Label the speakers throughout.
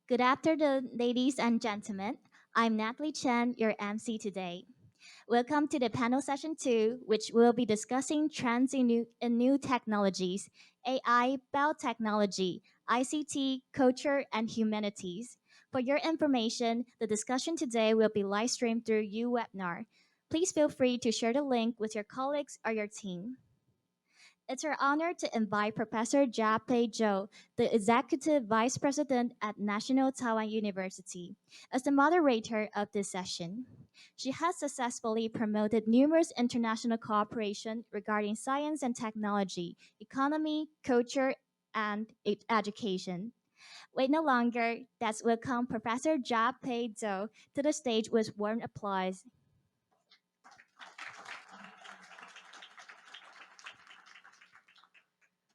Speaker 1: Good afternoon, ladies and gentlemen. I'm Natalie Chen, your MC today. Welcome to the panel session 2, which will be discussing trends in new technologies, AI, biotechnology, ICT, culture, and humanities. For your information, the discussion today will be live streamed through webinar. Please feel free to share the link with your colleagues or your team. It's our honor to invite Professor Jia-Pei Zhou, the Executive Vice President at National Taiwan University, as the moderator of this session. She has successfully promoted numerous international cooperation regarding science and technology, economy, culture, and education. Wait no longer, let's welcome Professor Jia-Pei Zhou to the stage with warm applause.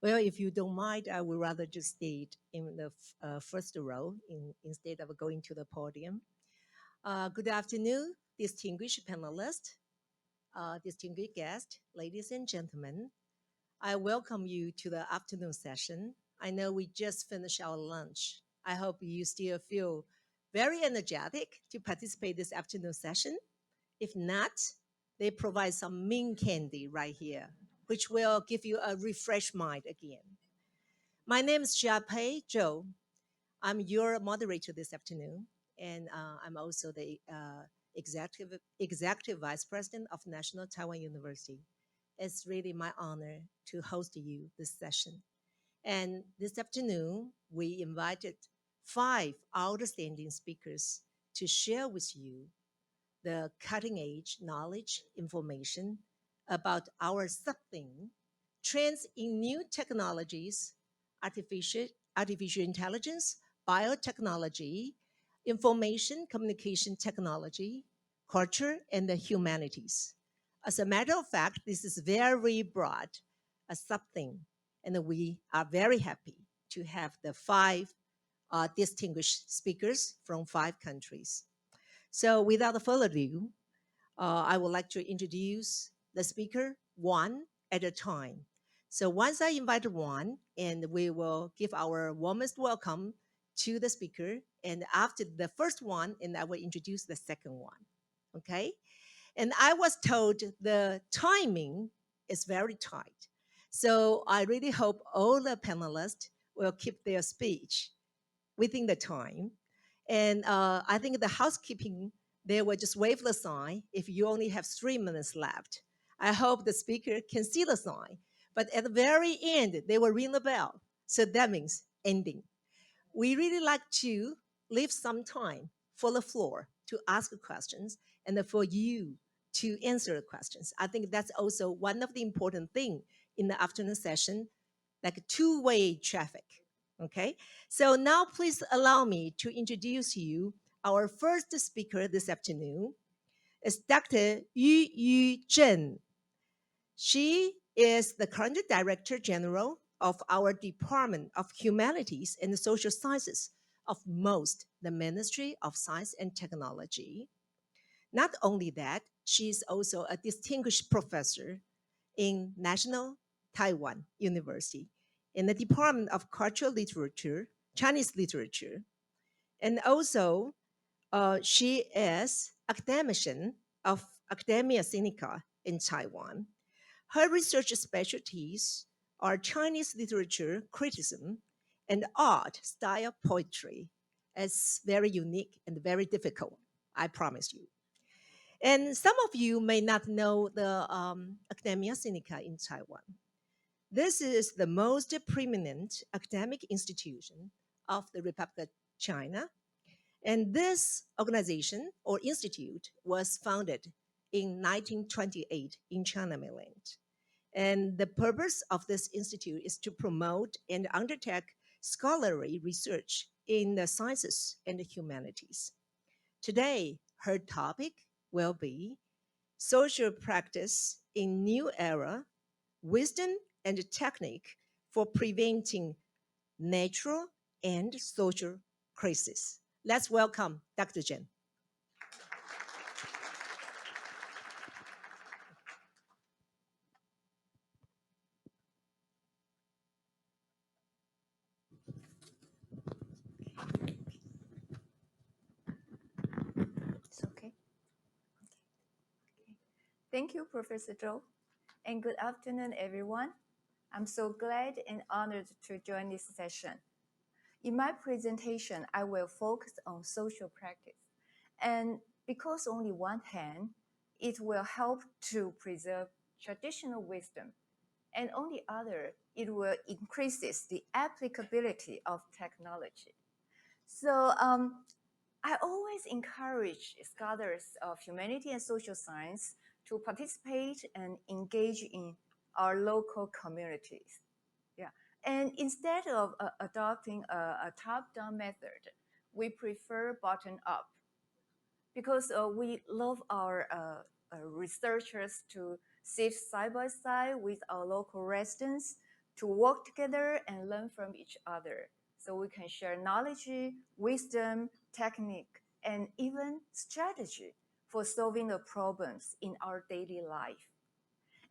Speaker 2: Well, if you don't mind, I would rather just stay in the first row instead of going to the podium. Good afternoon, distinguished panelists, distinguished guests, ladies and gentlemen. I welcome you to the afternoon session. I know we just finished our lunch. I hope you still feel very energetic to participate this afternoon session. If not, they provide some mint candy right here, which will give you a refreshed mind again. My name is Jia-Pei Zhou. I'm your moderator this afternoon, and I'm also the executive vice president of National Taiwan University. It's really my honor to host you this session. And this afternoon, we invited 5 outstanding speakers to share with you the cutting edge knowledge information about our subtheme, trends in new technologies, artificial, artificial intelligence, biotechnology, information communication technology, culture, and the humanities. As a matter of fact, this is very broad, a subtheme, and we are very happy to have the 5 distinguished speakers from 5 countries. So without further ado, I would like to introduce the speaker one at a time. So once I invite one, and we will give our warmest welcome to the speaker. And after the first one, and I will introduce the second one. Okay? And I was told the timing is very tight. So I really hope all the panelists will keep their speech within the time. And I think the housekeeping, they will just wave the sign if you only have 3 minutes left. I hope the speaker can see the sign. But at the very end, they will ring the bell. So that means ending. We really like to leave some time for the floor to ask questions and for you to answer questions. I think that's also one of the important things in the afternoon session, like two-way traffic. Okay, so now please allow me to introduce you our first speaker this afternoon is Dr. Yu Yu Zheng. She is the current Director General of our Department of Humanities and Social Sciences of MOST, the Ministry of Science and Technology. Not only that, she is also a distinguished professor in National Taiwan University in the Department of Cultural Literature, Chinese Literature. And also, she is academician of Academia Sinica in Taiwan. Her research specialties are Chinese literature criticism and art style poetry. It's very unique and very difficult, I promise you. And some of you may not know the Academia Sinica in Taiwan. This is the most preeminent academic institution of the Republic of China. And this organization or institute was founded in 1928 in China mainland. And the purpose of this institute is to promote and undertake scholarly research in the sciences and the humanities. Today, her topic will be social practice in new era, wisdom and technique for preventing natural and social crisis. Let's welcome Dr. Jen.
Speaker 3: Thank you, Professor Zhou, and good afternoon, everyone. I'm so glad and honored to join this session. In my presentation, I will focus on social practice, and because only one hand, it will help to preserve traditional wisdom, and on the other, it will increases the applicability of technology. So I always encourage scholars of humanity and social science to participate and engage in our local communities. Yeah. And instead of adopting a top-down method, we prefer bottom-up because we love our researchers to sit side by side with our local residents to work together and learn from each other so we can share knowledge, wisdom, technique, and even strategy for solving the problems in our daily life.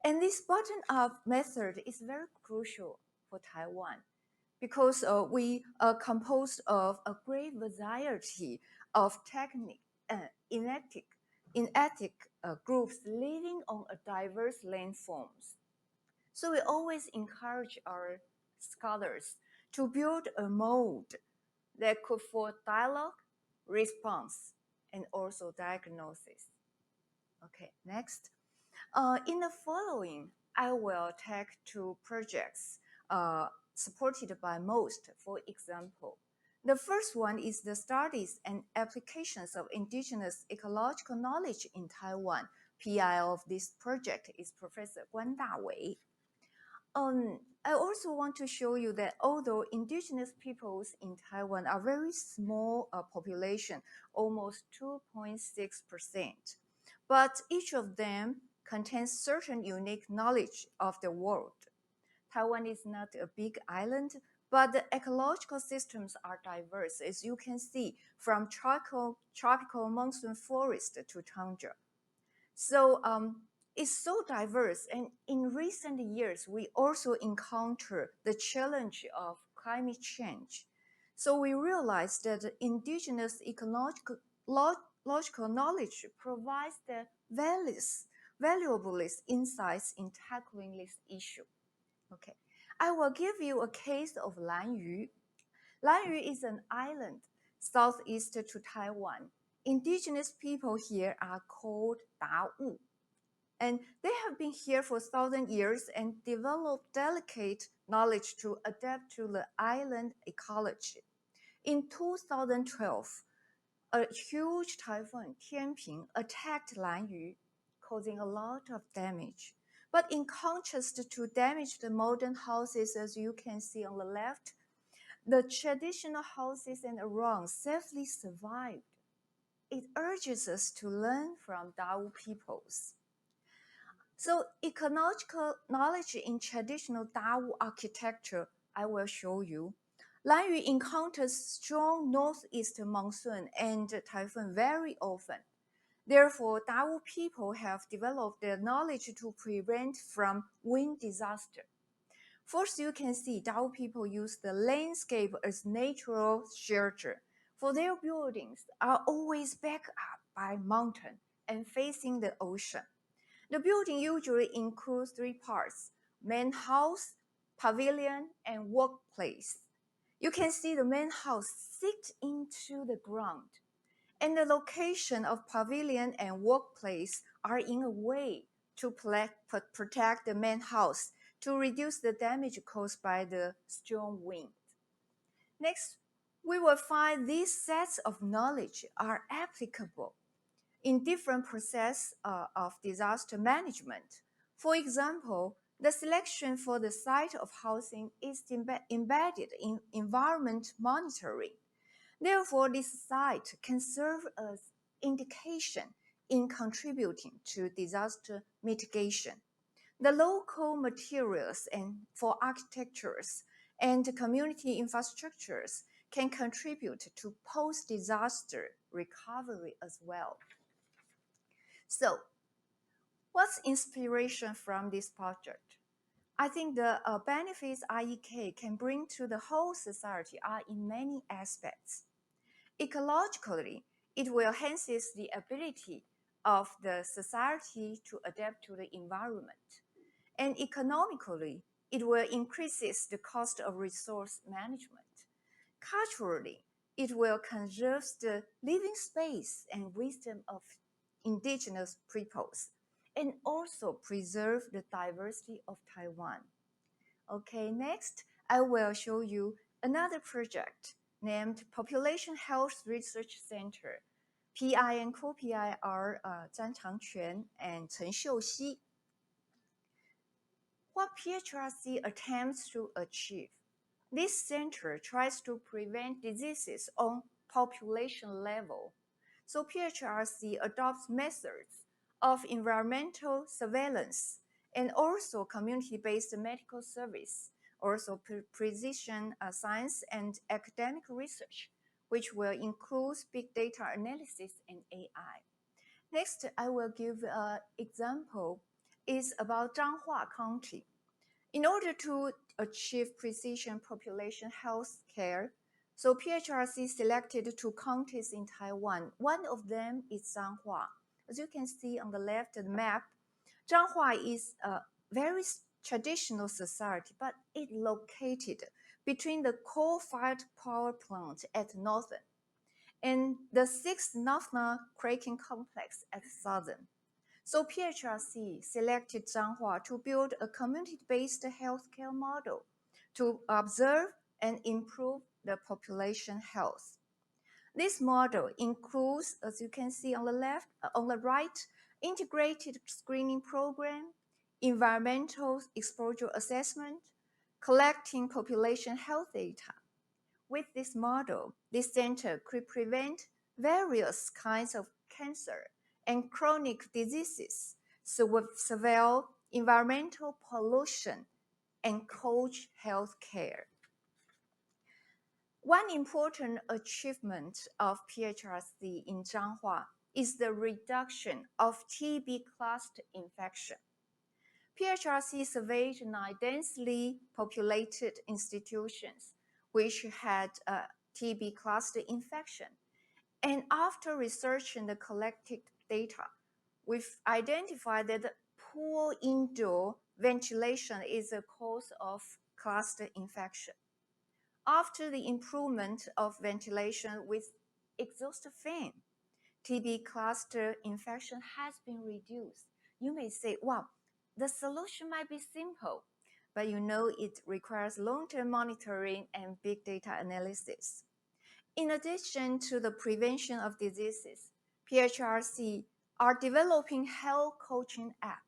Speaker 3: And this bottom-up method is very crucial for Taiwan because we are composed of a great variety of technique and in-ethic groups living on a diverse landforms. So we always encourage our scholars to build a mode that could for dialogue, response, and also diagnosis. Okay, next. In the following, I will take two projects supported by most, for example. The first one is the studies and applications of indigenous ecological knowledge in Taiwan. PI of this project is Professor Guan Dawei. I also want to show you that although indigenous peoples in Taiwan are very small population, almost 2.6%, but each of them contains certain unique knowledge of the world. Taiwan is not a big island, but the ecological systems are diverse, as you can see, from tropical monsoon forest to tundra. So it's so diverse. And in recent years, we also encounter the challenge of climate change. So we realized that indigenous ecological logical knowledge provides the valuable insights in tackling this issue. Okay, I will give you a case of Lanyu. Lanyu is an island southeast to Taiwan. Indigenous people here are called Dawu, and they have been here for 1,000 years and developed delicate knowledge to adapt to the island ecology. In 2012, a huge typhoon, Tianping, attacked Lanyu, causing a lot of damage. But in contrast to damaged modern houses, as you can see on the left, the traditional houses and around safely survived. It urges us to learn from Dawu peoples. So ecological knowledge in traditional Dawu architecture, I will show you. Lanyu encounters strong northeast monsoon and typhoon very often. Therefore, Dawu people have developed their knowledge to prevent from wind disaster. First, you can see Dawu people use the landscape as natural shelter, for their buildings are always backed up by mountain and facing the ocean. The building usually includes three parts: main house, pavilion, and workplace. You can see the main house sink into the ground, and the location of pavilion and workplace are in a way to protect the main house to reduce the damage caused by the strong wind. Next, we will find these sets of knowledge are applicable in different process of disaster management. For example, the selection for the site of housing is embedded in environment monitoring. Therefore, this site can serve as indication in contributing to disaster mitigation. The local materials and for architectures and community infrastructures can contribute to post-disaster recovery as well. So, what's inspiration from this project? I think the benefits IEK can bring to the whole society are in many aspects. Ecologically, it will enhance the ability of the society to adapt to the environment. And economically, it will increase the cost of resource management. Culturally, it will conserve the living space and wisdom of indigenous peoples and also preserve the diversity of Taiwan. Okay, next, I will show you another project named Population Health Research Center. PI and co-PI are Zhang Changquan and Chen Xiuxi. What PHRC attempts to achieve? This center tries to prevent diseases on population level. So PHRC adopts methods of environmental surveillance and also community-based medical service, also precision science and academic research, which will include big data analysis and AI. Next, I will give an example is about Zhanghua County. In order to achieve precision population health care, so PHRC selected two counties in Taiwan. One of them is Zhanghua. As you can see on the left of the map, Zhanghua is a very traditional society, but it located between the coal-fired power plant at northern and the 6th Naphtha cracking complex at southern. So PHRC selected Zhanghua to build a community-based healthcare model to observe and improve the population health. This model includes, as you can see on the right, integrated screening program, environmental exposure assessment, collecting population health data. With this model, this center could prevent various kinds of cancer and chronic diseases, surveil environmental pollution, and coach health care. One important achievement of PHRC in Zhanghua is the reduction of TB cluster infection. PHRC surveyed 9 densely populated institutions which had a TB cluster infection. And after researching the collected data, we've identified that poor indoor ventilation is a cause of cluster infection. After the improvement of ventilation with exhaust fan, TB cluster infection has been reduced. You may say, wow, the solution might be simple, but you know it requires long-term monitoring and big data analysis. In addition to the prevention of diseases, PHRC are developing health coaching app.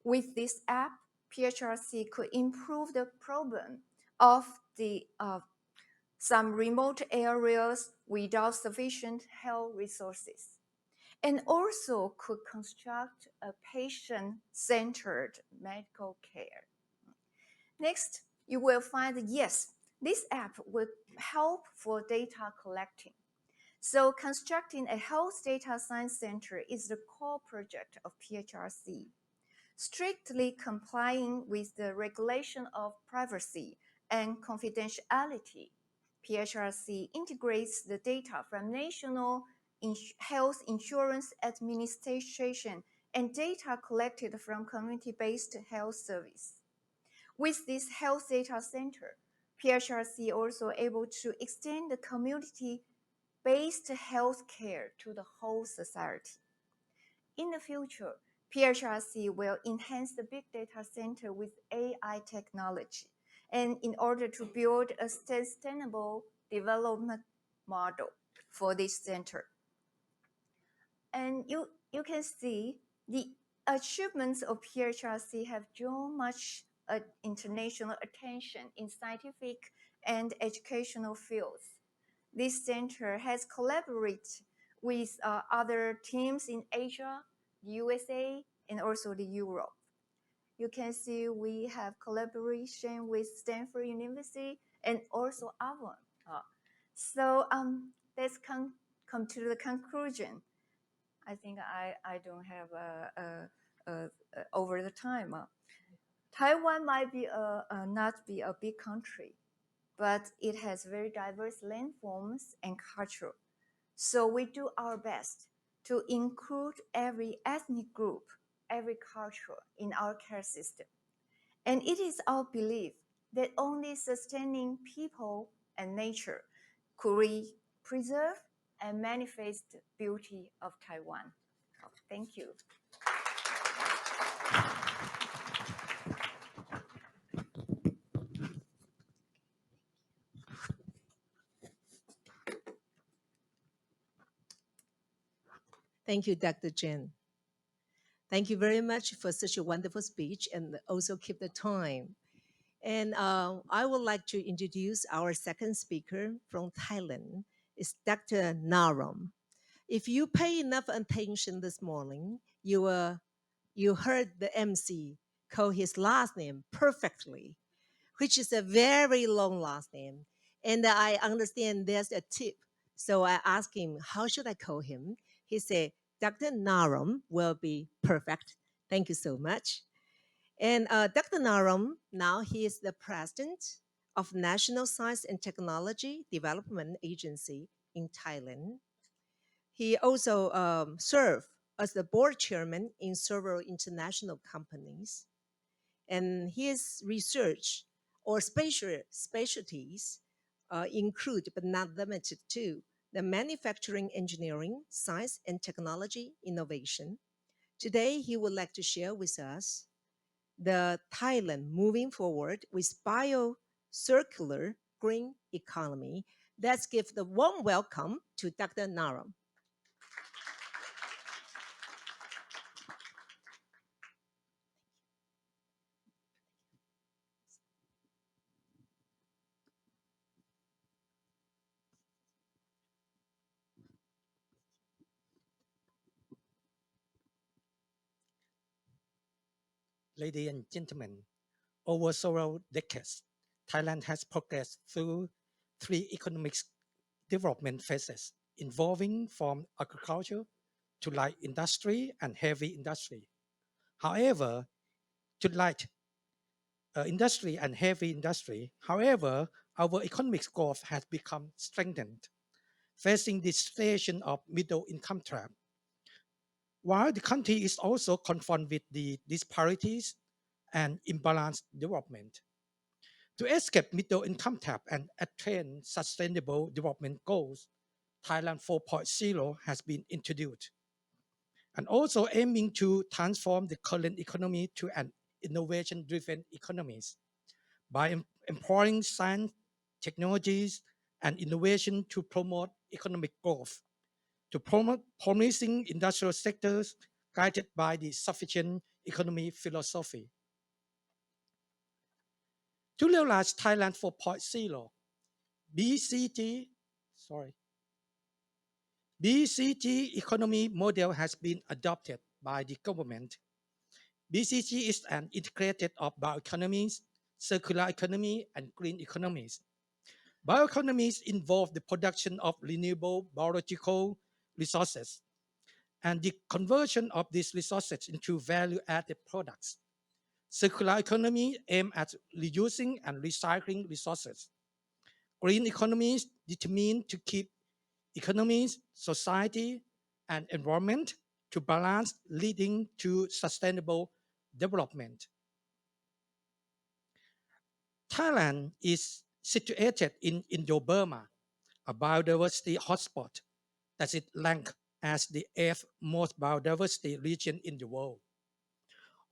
Speaker 3: With this app, PHRC could improve the problem of the some remote areas without sufficient health resources, and also could construct a patient-centered medical care. Next, you will find, yes, this app will help for data collecting. So constructing a health data science center is the core project of PHRC. Strictly complying with the regulation of privacy and confidentiality, PHRC integrates the data from National Health Insurance Administration and data collected from community-based health service. With this health data center, PHRC also able to extend the community-based health care to the whole society. In the future, PHRC will enhance the big data center with AI technology, and in order to build a sustainable development model for this center. And you can see the achievements of PHRC have drawn much international attention in scientific and educational fields. This center has collaborated with other teams in Asia, the USA, and also the Europe. You can see we have collaboration with Stanford University and also Avon. So let's come to the conclusion. I think I don't have over the time. Taiwan might be not be a big country, but it has very diverse landforms and culture. So we do our best to include every ethnic group, every culture in our care system. And it is our belief that only sustaining people and nature could preserve and manifest the beauty of Taiwan. Thank you.
Speaker 2: Thank you, Dr. Jen. Thank you very much for such a wonderful speech and also keep the time. And I would like to introduce our second speaker from Thailand. It's Dr. Narom. If you pay enough attention this morning, you heard the MC call his last name perfectly, which is a very long last name. And I understand there's a tip. So I asked him, how should I call him? He said, Dr. Naram will be perfect. Thank you so much. And Dr. Naram, now he is the president of National Science and Technology Development Agency in Thailand. He also served as the board chairman in several international companies. And his research or specialties include, but not limited to, the manufacturing engineering, science and technology innovation. Today, he would like to share with us the Thailand moving forward with bio-circular green economy. Let's give the warm welcome to Dr. Naram.
Speaker 4: Ladies and gentlemen, over several decades, Thailand has progressed through three economic development phases involving from agriculture to light industry and heavy industry. However, to light industry and heavy industry, however, our economic growth has become strengthened, facing the situation of middle income trap. While the country is also confronted with the disparities and imbalanced development. To escape middle income trap and attain sustainable development goals, Thailand 4.0 has been introduced, and also aiming to transform the current economy to an innovation-driven economy by employing science, technologies, and innovation to promote economic growth, to promote promising industrial sectors guided by the sufficient economy philosophy. To realize Thailand 4.0, BCG, sorry, BCG economy model has been adopted by the government. BCG is an integrated of bioeconomies, circular economy, and green economies. Bioeconomies involve the production of renewable biological resources and the conversion of these resources into value-added products. Circular economy aims at reusing and recycling resources. Green economies determined to keep economies, society, and environment to balance, leading to sustainable development. Thailand is situated in Indo-Burma, a biodiversity hotspot that is ranked as the eighth most biodiversity region in the world,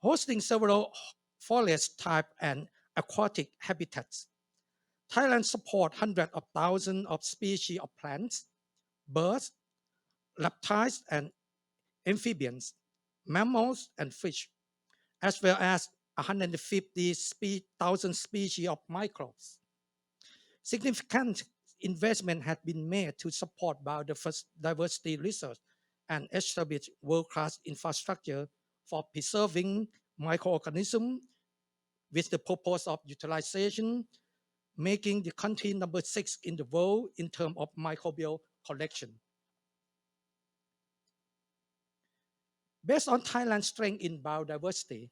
Speaker 4: hosting several forest type and aquatic habitats. Thailand supports hundreds of thousands of species of plants, birds, reptiles, and amphibians, mammals, and fish, as well as 150,000 species of microbes. Significant investment has been made to support biodiversity research and establish world-class infrastructure for preserving microorganisms with the purpose of utilization, making the country number 6 in the world in terms of microbial collection. Based on Thailand's strength in biodiversity,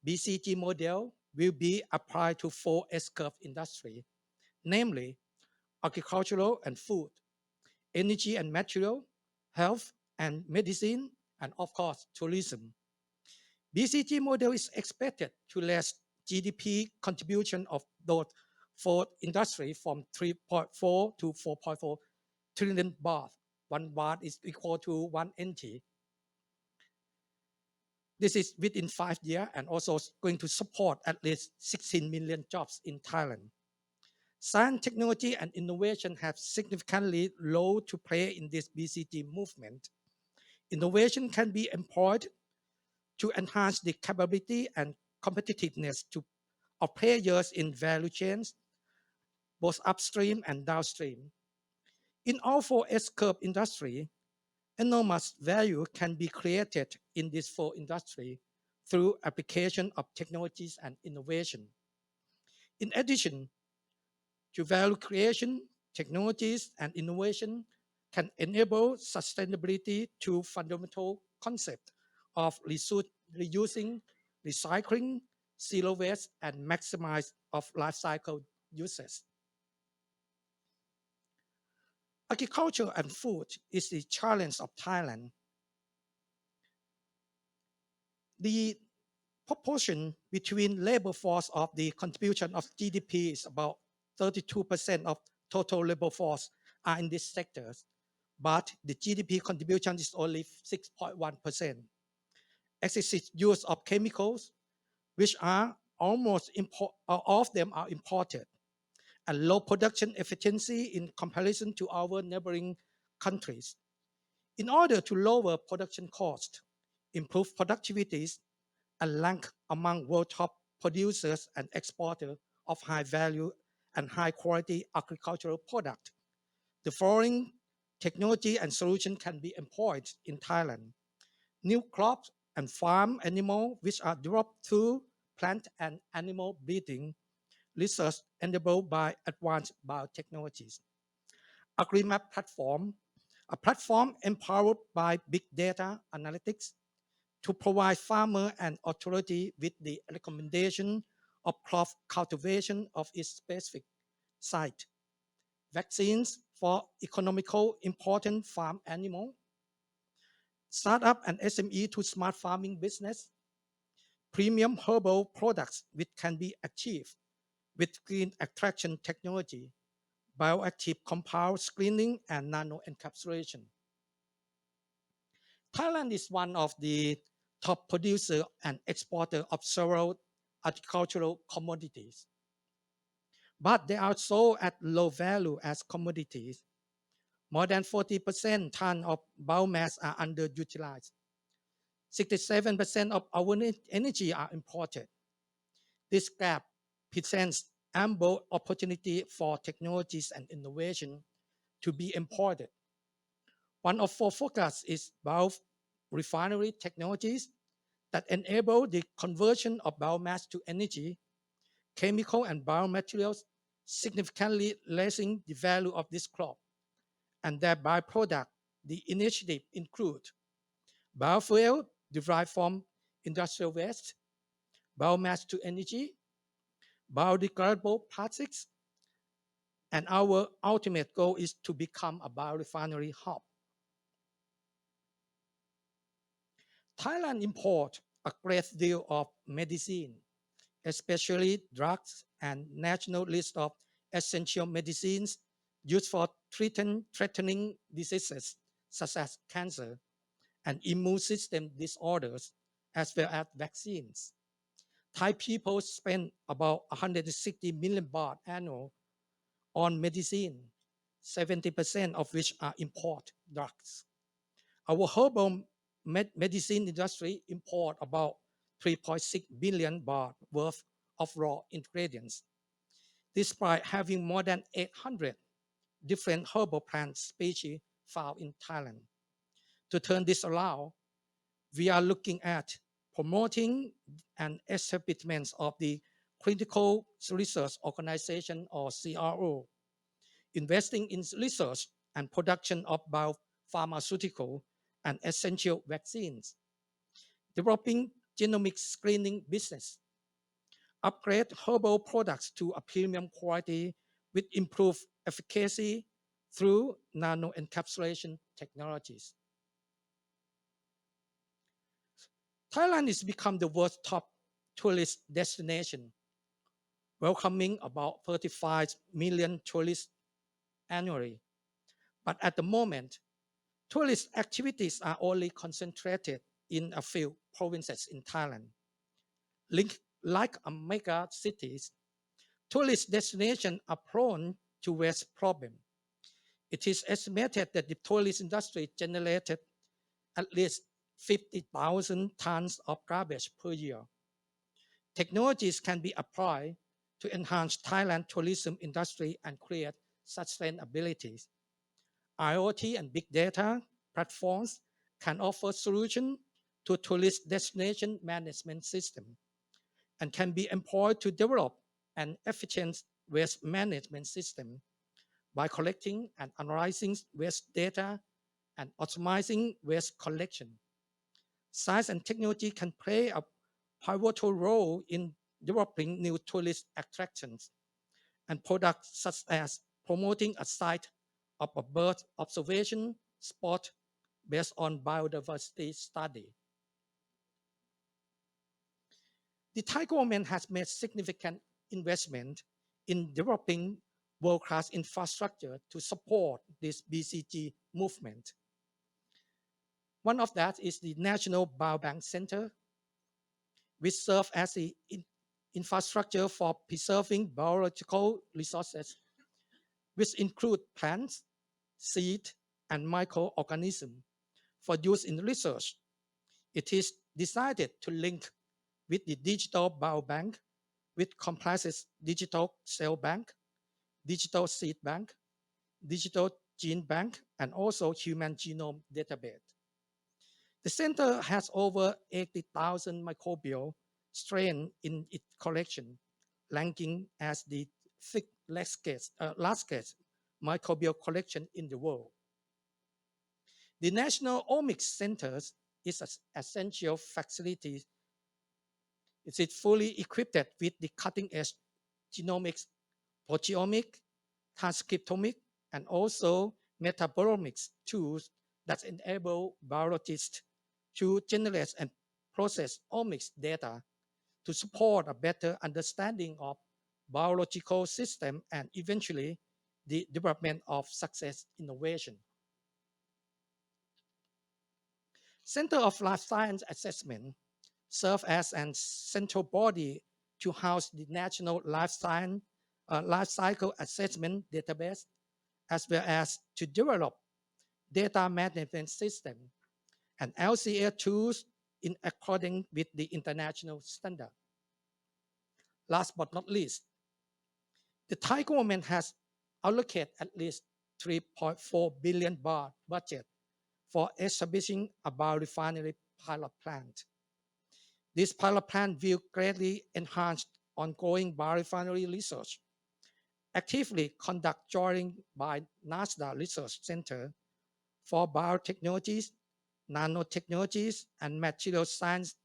Speaker 4: BCG model will be applied to 4 S-curve industry, namely agricultural and food, energy and material, health, and medicine, and of course, tourism. BCG model is expected to raise GDP contribution of those four industry from 3.4 to 4.4 trillion baht. 1 baht is equal to 1 NT. This is within 5 years and also going to support at least 16 million jobs in Thailand. Science, technology, and innovation have significantly role to play in this BCG movement. Innovation can be employed to enhance the capability and competitiveness of players in value chains, both upstream and downstream. In all four S-curve industry, enormous value can be created in these four industries through application of technologies and innovation. In addition to value creation, technologies and innovation can enable sustainability through fundamental concept of reusing, recycling, zero waste, and maximize of life cycle uses. Agriculture and food is the challenge of Thailand. The proportion between labor force of the contribution of GDP is about 32% of total labor force are in these sectors, but the GDP contribution is only 6.1%. Excessive use of chemicals, which are almost all of them are imported, and low production efficiency in comparison to our neighboring countries. In order to lower production cost, improve productivities, and rank among world top producers and exporters of high value and high quality agricultural products, the following technology and solution can be employed in Thailand. New crops and farm animals which are developed through plant and animal breeding research enabled by advanced biotechnologies. AgriMap platform, a platform empowered by big data analytics to provide farmer and authority with the recommendation of crop cultivation of its specific site, vaccines for economical important farm animal, startup and SME to smart farming business, premium herbal products which can be achieved with green extraction technology, bioactive compound screening, and nano encapsulation. Thailand is one of the top producer and exporter of several agricultural commodities, but they are sold at low value as commodities. More than 40% ton of biomass are underutilized. 67% of our energy are imported. This gap presents ample opportunity for technologies and innovation to be imported. One of four focus is biorefinery technologies that enable the conversion of biomass to energy, chemical and biomaterials, significantly raising the value of this crop. And their byproduct, the initiative include biofuel derived from industrial waste, biomass to energy, biodegradable plastics, and our ultimate goal is to become a biorefinery hub. Thailand imports a great deal of medicine, especially drugs and national list of essential medicines used for threatening diseases such as cancer and immune system disorders, as well as vaccines. Thai people spend about 160 million baht annual on medicine, 70% of which are import drugs. Our herbal medicine industry import about 3.6 billion baht worth of raw ingredients, despite having more than 800 different herbal plant species found in Thailand. To turn this around, we are looking at promoting an establishment of the Critical Research Organization or CRO, investing in research and production of biopharmaceutical and essential vaccines, developing genomic screening business, upgrade herbal products to a premium quality with improved efficacy through nano encapsulation technologies. Thailand has become the world's top tourist destination, welcoming about 35 million tourists annually. But at the moment, tourist activities are only concentrated in a few provinces in Thailand. Like mega cities, tourist destinations are prone to waste problems. It is estimated that the tourist industry generated at least 50,000 tons of garbage per year. Technologies can be applied to enhance Thailand tourism industry and create sustainability. IoT and big data platforms can offer solutions to tourist destination management system and can be employed to develop an efficient waste management system by collecting and analyzing waste data and optimizing waste collection. Science and technology can play a pivotal role in developing new tourist attractions and products such as promoting a site of a bird observation spot based on biodiversity study. The Thai government has made significant investment in developing world-class infrastructure to support this BCG movement. One of that is the National Biobank Center, which serves as the infrastructure for preserving biological resources, which include plants, seeds, and microorganisms for use in research. It is decided to link with the digital biobank, which comprises digital cell bank, digital seed bank, digital gene bank, and also human genome database. The center has over 80,000 microbial strains in its collection, ranking as the largest microbial collection in the world. The National Omics Center is an essential facility. It is fully equipped with the cutting-edge genomics, proteomics, transcriptomics, and also metabolomics tools that enable biologists to generate and process omics data to support a better understanding of biological system and eventually the development of success innovation. Center of Life Science Assessment serve as an central body to house the National Life Cycle Assessment Database, as well as to develop data management system and LCA tools in accordance with the international standard. Last but not least, the Thai government has allocated at least 3.4 billion baht budget for establishing a biorefinery pilot plant. This pilot plant will greatly enhance ongoing biorefinery research, actively conduct drawing by NASDA Research Center for biotechnologies, nanotechnologies, and material science,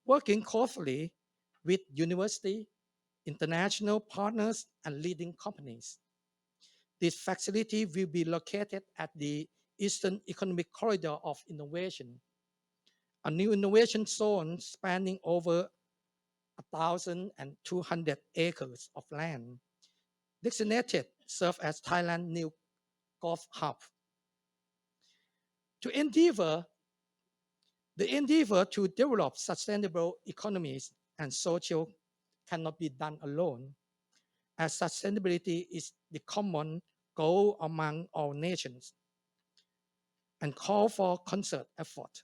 Speaker 4: working closely with university, international partners, and leading companies. This facility will be located at the Eastern Economic Corridor of Innovation, a new innovation zone spanning over 1,200 acres of land, designated serve as Thailand's new Golf Hub. The endeavor to develop sustainable economies and social cannot be done alone, as sustainability is the common goal among all nations and call for concert effort.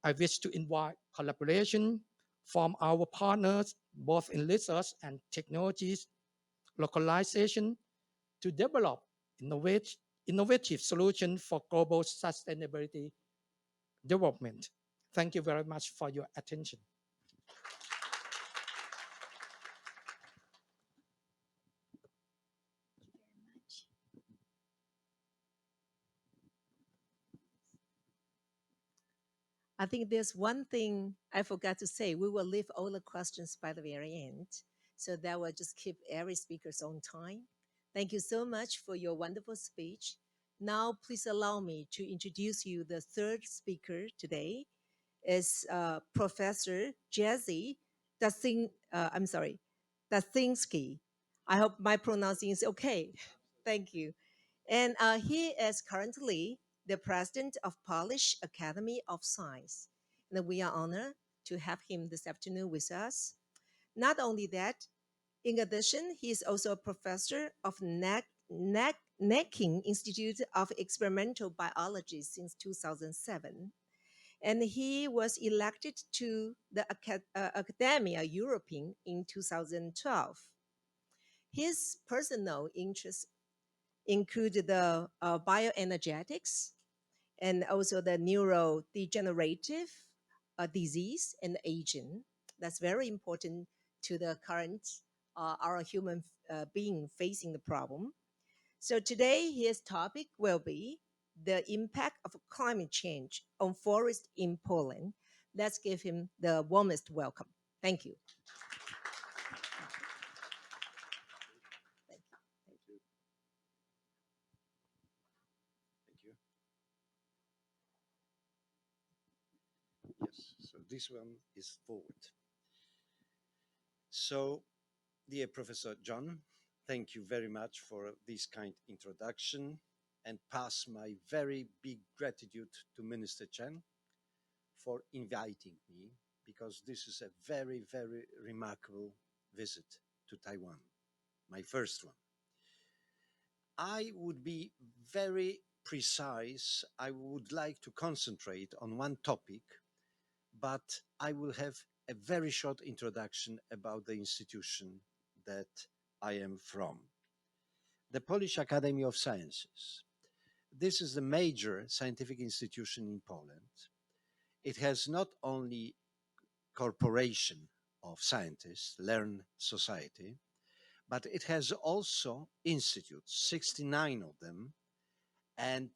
Speaker 4: I wish to invite collaboration from our partners, both in research and technologies, localization, to develop innovative solutions for global sustainability development. Thank you very much for your attention.
Speaker 2: I think there's one thing I forgot to say. We will leave all the questions by the very end. So that will just keep every speaker's own time. Thank you so much for your wonderful speech. Now, please allow me to introduce you the third speaker today. is Professor Jesse Dasinsky. I hope my pronouncing is okay. Thank you. And he is currently the president of Polish Academy of Science. And we are honored to have him this afternoon with us. Not only that, in addition, he is also a professor of Necking Institute of Experimental Biology since 2007. And he was elected to the Academia European in 2012. His personal interests include the bioenergetics and also the neurodegenerative disease and aging. That's very important to the current our human being facing the problem. So today his topic will be the impact of climate change on forests in Poland. Let's give him the warmest welcome. Thank you.
Speaker 5: Thank you. Thank you. Yes, so this one is forward. So, dear Professor John, thank you very much for this kind introduction and pass my very big gratitude to Minister Chen for inviting me because this is a very, very remarkable visit to Taiwan, my first one. I would be very precise. I would like to concentrate on one topic, but I will have a very short introduction about the institution that I am from. The Polish Academy of Sciences. This is the major scientific institution in Poland. It has not only corporation of scientists, learned society, but it has also institutes, 69 of them, and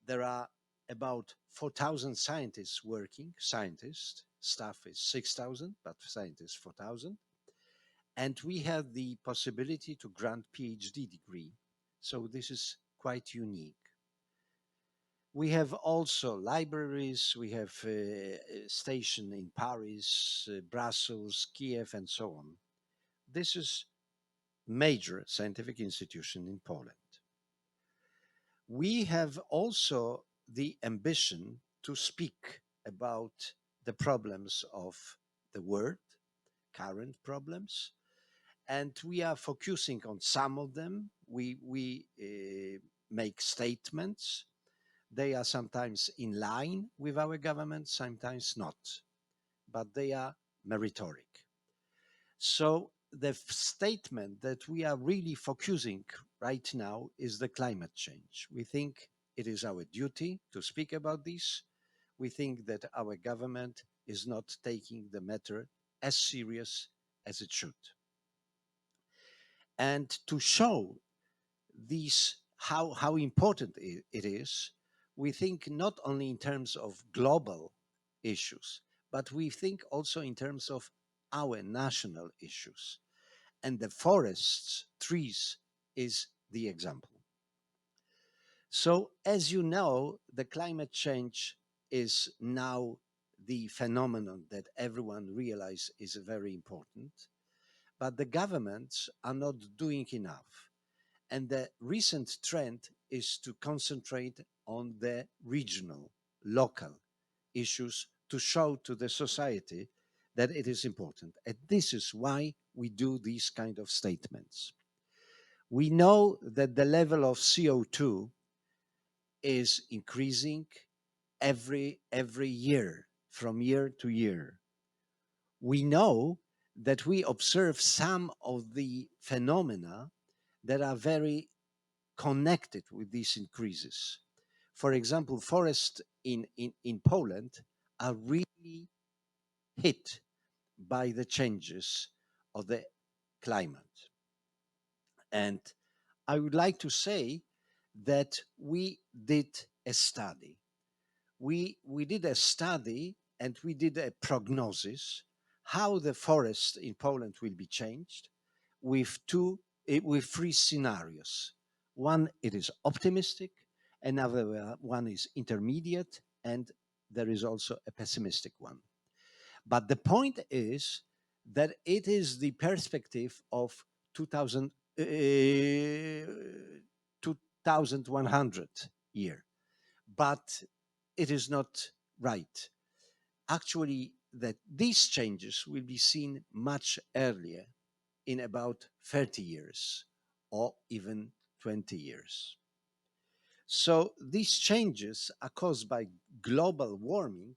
Speaker 5: there are about 4,000 scientists working, staff is 6,000, but scientists 4,000. And we have the possibility to grant PhD degree. So this is quite unique. We have also libraries, we have a station in Paris, Brussels, Kiev, and so on. This is major scientific institution in Poland. We have also the ambition to speak about the problems of the world, current problems, and we are focusing on some of them. We make statements. They are sometimes in line with our government, sometimes not, but they are meritoric. So the statement that we are really focusing right now is the climate change. We think it is our duty to speak about this. We think that our government is not taking the matter as serious as it should. And to show these how important it is, we think not only in terms of global issues, but we think also in terms of our national issues. And the forests, trees, is the example. So, as you know, the climate change is now the phenomenon that everyone realizes is very important, but the governments are not doing enough. And the recent trend is to concentrate on the regional, local issues to show to the society that it is important. And this is why we do these kind of statements. We know that the level of CO2 is increasing every year, from year to year. We know that we observe some of the phenomena that are very connected with these increases. For example, forests in Poland are really hit by the changes of the climate. And I would like to say that we did a study. We did a study and we did a prognosis how the forest in Poland will be changed with three scenarios. One, it is optimistic, another one is intermediate, and there is also a pessimistic one. But the point is that it is the perspective of 2000, 2100 year. But it is not right. Actually, that these changes will be seen much earlier, in about 30 years or even 20 years. So these changes are caused by global warming,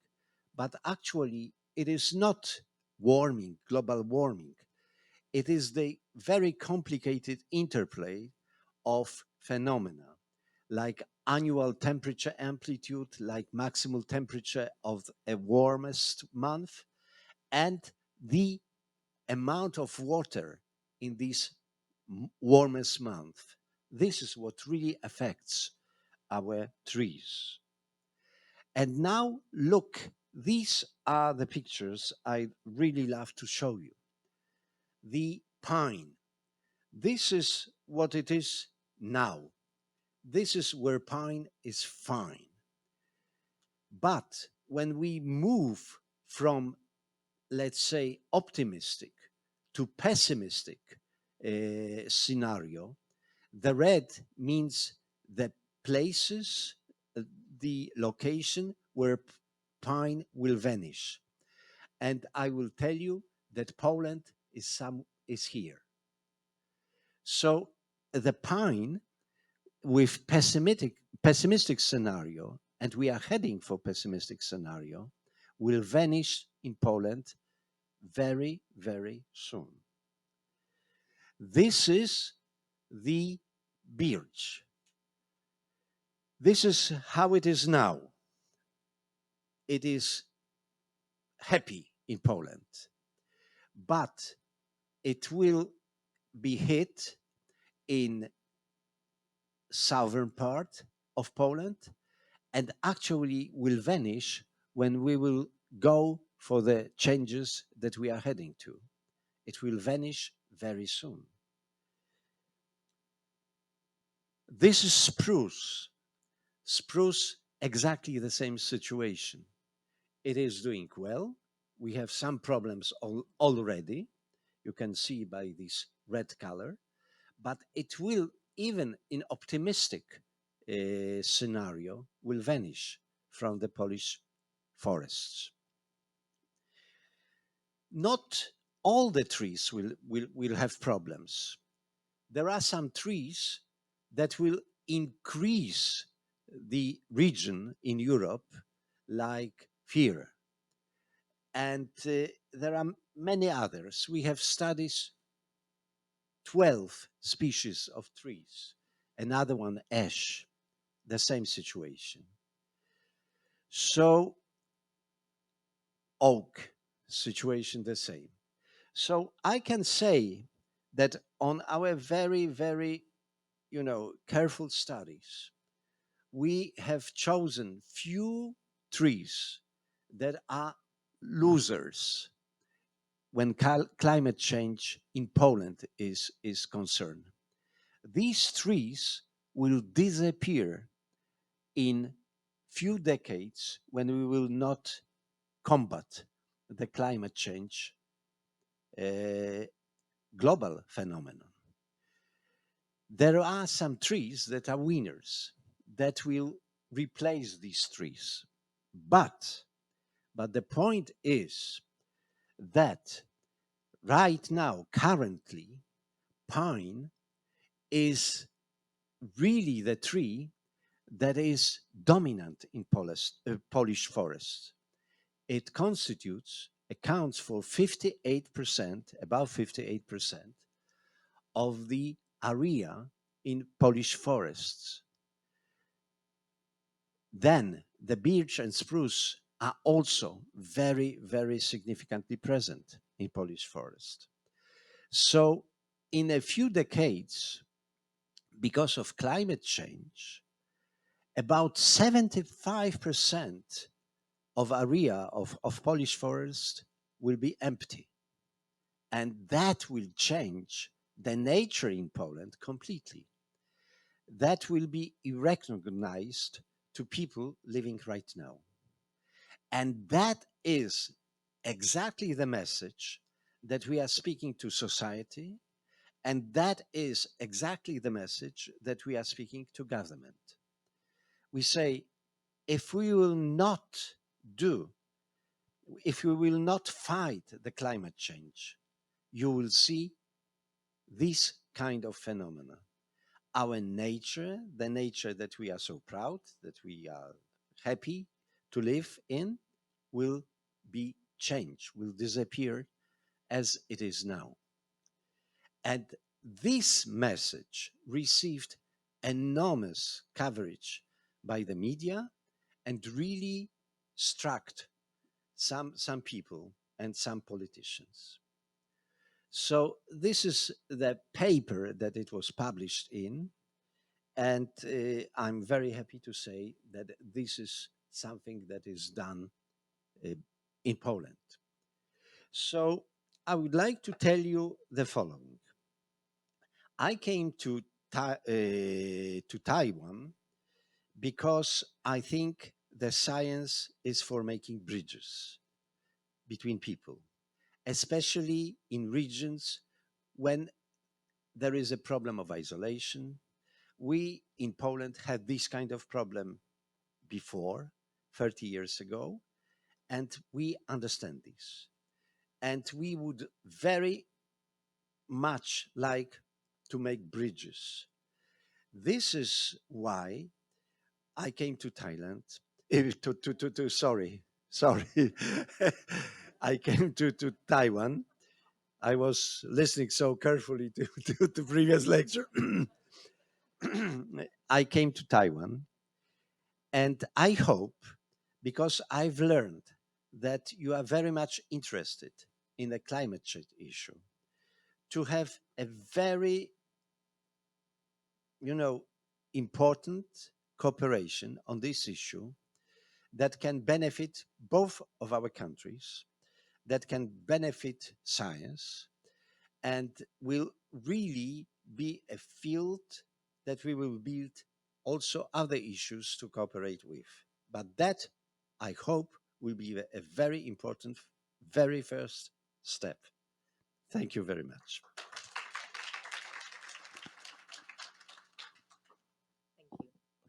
Speaker 5: but actually it is not warming, global warming. It is the very complicated interplay of phenomena like annual temperature amplitude, like maximal temperature of a warmest month, and the amount of water in this warmest month. This is what really affects our trees. And now look, these are the pictures I really love to show you. The pine. This is what it is now. This is where pine is fine. But when we move from, let's say, optimistic to pessimistic scenario, the red means the places, the location where pine will vanish. And I will tell you that Poland is here. So the pine with pessimistic scenario, and we are heading for pessimistic scenario, will vanish in Poland very, very soon. This is the birch. This is how it is now. It is happy in Poland, but it will be hit in southern part of Poland and actually will vanish when we will go for the changes that we are heading to. It will vanish very soon. This is spruce. Spruce, exactly the same situation. It is doing well. We have some problems already. You can see by this red color, but it will, even in optimistic scenario, will vanish from the Polish forests. Not all the trees will have problems. There are some trees that will increase the region in Europe, like fir. And there are many others. We have studies 12 species of trees. Another one, ash, the same situation. So oak, situation the same. So I can say that on our very, very, careful studies, we have chosen few trees that are losers when climate change in Poland is concerned. These trees will disappear in few decades when we will not combat the climate change global phenomenon. There are some trees that are winners that will replace these trees. But the point is that right now, currently, pine is really the tree that is dominant in Polish forests. It accounts for 58%, about 58% of the area in Polish forests. Then the birch and spruce are also very, very significantly present in Polish forest. So in a few decades, because of climate change, about 75% of area of Polish forest will be empty. And that will change the nature in Poland completely. That will be recognized to people living right now. And that is exactly the message that we are speaking to society. And that is exactly the message that we are speaking to government. We say, if we will not do, if we will not fight the climate change, you will see this kind of phenomena. Our nature, the nature that we are so proud, that we are happy to live in, will be changed, will disappear as it is now. And this message received enormous coverage by the media and really struck some people and some politicians. So this is the paper that it was published in, and I'm very happy to say that this is something that is done in Poland. So I would like to tell you the following. I came to Taiwan because I think the science is for making bridges between people, especially in regions when there is a problem of isolation. We in Poland had this kind of problem before, 30 years ago, and we understand this. And we would very much like to make bridges. This is why I came to Thailand. Sorry. I came to Taiwan. I was listening so carefully to the previous lecture. I came to Taiwan, and I hope, because I've learned that you are very much interested in the climate change issue, to have a very, important cooperation on this issue that can benefit both of our countries, that can benefit science, and will really be a field that we will build also other issues to cooperate with. But that, I hope, will be a very important, very first step. Thank you very much.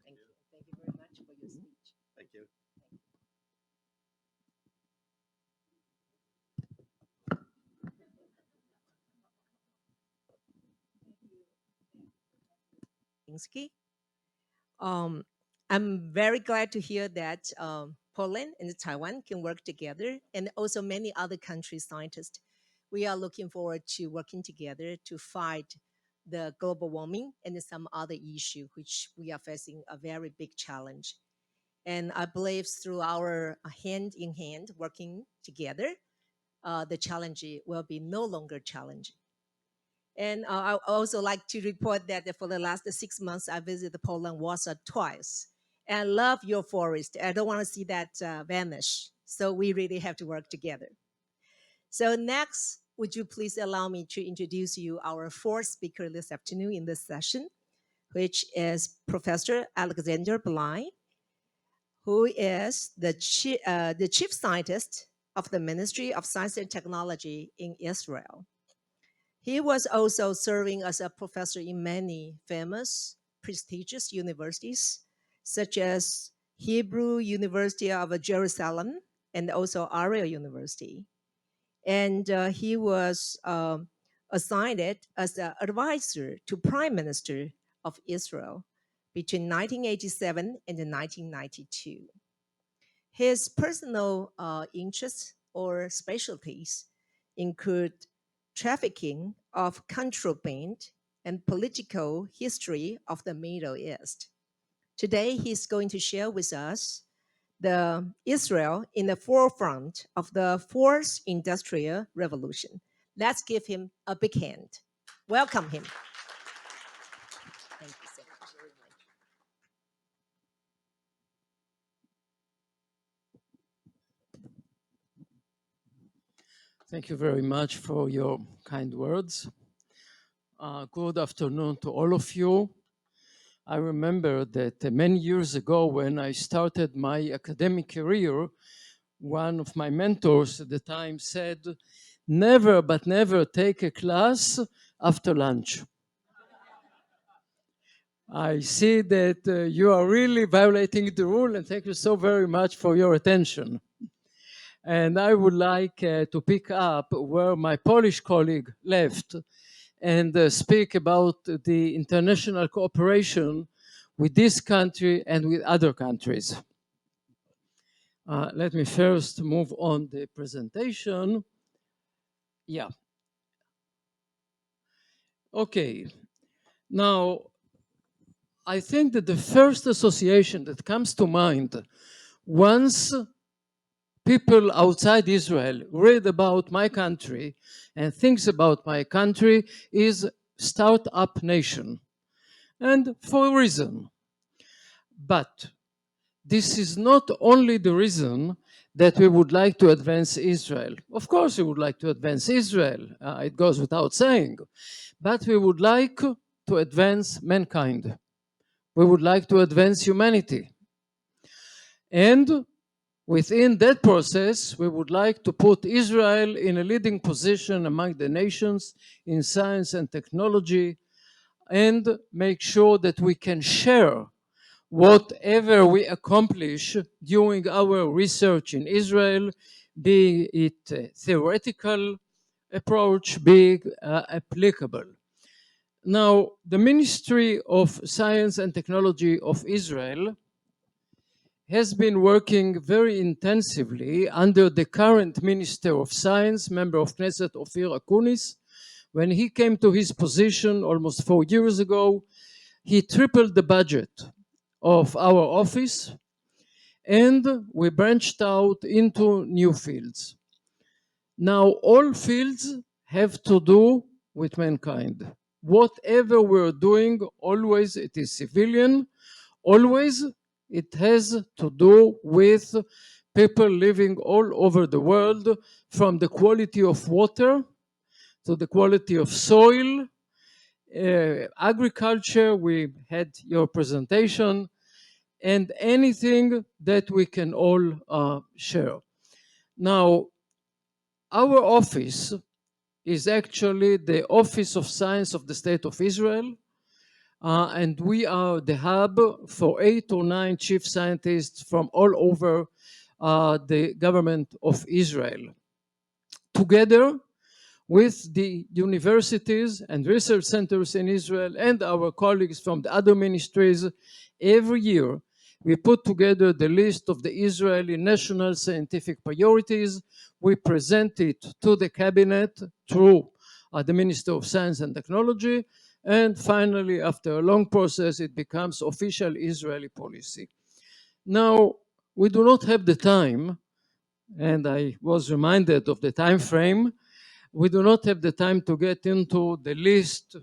Speaker 2: Thank you. Thank you very much for your speech.
Speaker 5: Thank you.
Speaker 2: Pinsky. I'm very glad to hear that Poland and Taiwan can work together, and also many other countries' scientists. We are looking forward to working together to fight the global warming and some other issue which we are facing a very big challenge. And I believe through our hand in hand working together, the challenge will be no longer challenging. And I also like to report that for the last 6 months, I visited Poland, Warsaw twice. And I love your forest. I don't want to see that vanish. So we really have to work together. So next, would you please allow me to introduce you our fourth speaker this afternoon in this session, which is Professor Alexander Bly, who is the chief scientist of the Ministry of Science and Technology in Israel. He was also serving as a professor in many famous, prestigious universities, such as Hebrew University of Jerusalem and also Ariel University. And he was assigned as an advisor to Prime Minister of Israel between 1987 and 1992. His personal interests or specialties include trafficking of contraband and political history of the Middle East. Today, he's going to share with us the Israel in the forefront of the fourth industrial revolution. Let's give him a big hand. Welcome him. Thank you so much.
Speaker 6: Thank you very much for your kind words. Good afternoon to all of you. I remember that many years ago when I started my academic career, one of my mentors at the time said, never but never take a class after lunch. I see that you are really violating the rule, and thank you so very much for your attention. And I would like to pick up where my Polish colleague left and speak about the international cooperation with this country and with other countries. Let me first move on the presentation. Yeah. Okay. Now, I think that the first association that comes to mind once people outside Israel read about my country and thinks about my country is startup nation. And for a reason. But this is not only the reason that we would like to advance Israel. Of course, we would like to advance Israel. It goes without saying. But we would like to advance mankind. We would like to advance humanity. And within that process, we would like to put Israel in a leading position among the nations in science and technology, and make sure that we can share whatever we accomplish during our research in Israel, be it a theoretical approach, be applicable. Now, the Ministry of Science and Technology of Israel has been working very intensively under the current Minister of Science, member of Knesset, Ophir Akunis. When he came to his position almost 4 years ago, he tripled the budget of our office, and we branched out into new fields. Now, all fields have to do with mankind. Whatever we're doing, always it is civilian, always it has to do with people living all over the world, from the quality of water to the quality of soil, agriculture, we had your presentation, and anything that we can all share. Now, our office is actually the Office of Science of the State of Israel, and we are the hub for 8 or 9 chief scientists from all over the government of Israel. Together with the universities and research centers in Israel and our colleagues from the other ministries, every year we put together the list of the Israeli national scientific priorities. We present it to the cabinet through the Minister of Science and Technology, and finally, after a long process, it becomes official Israeli policy. Now, we do not have the time, and I was reminded of the time frame. We do not have the time to get into the list,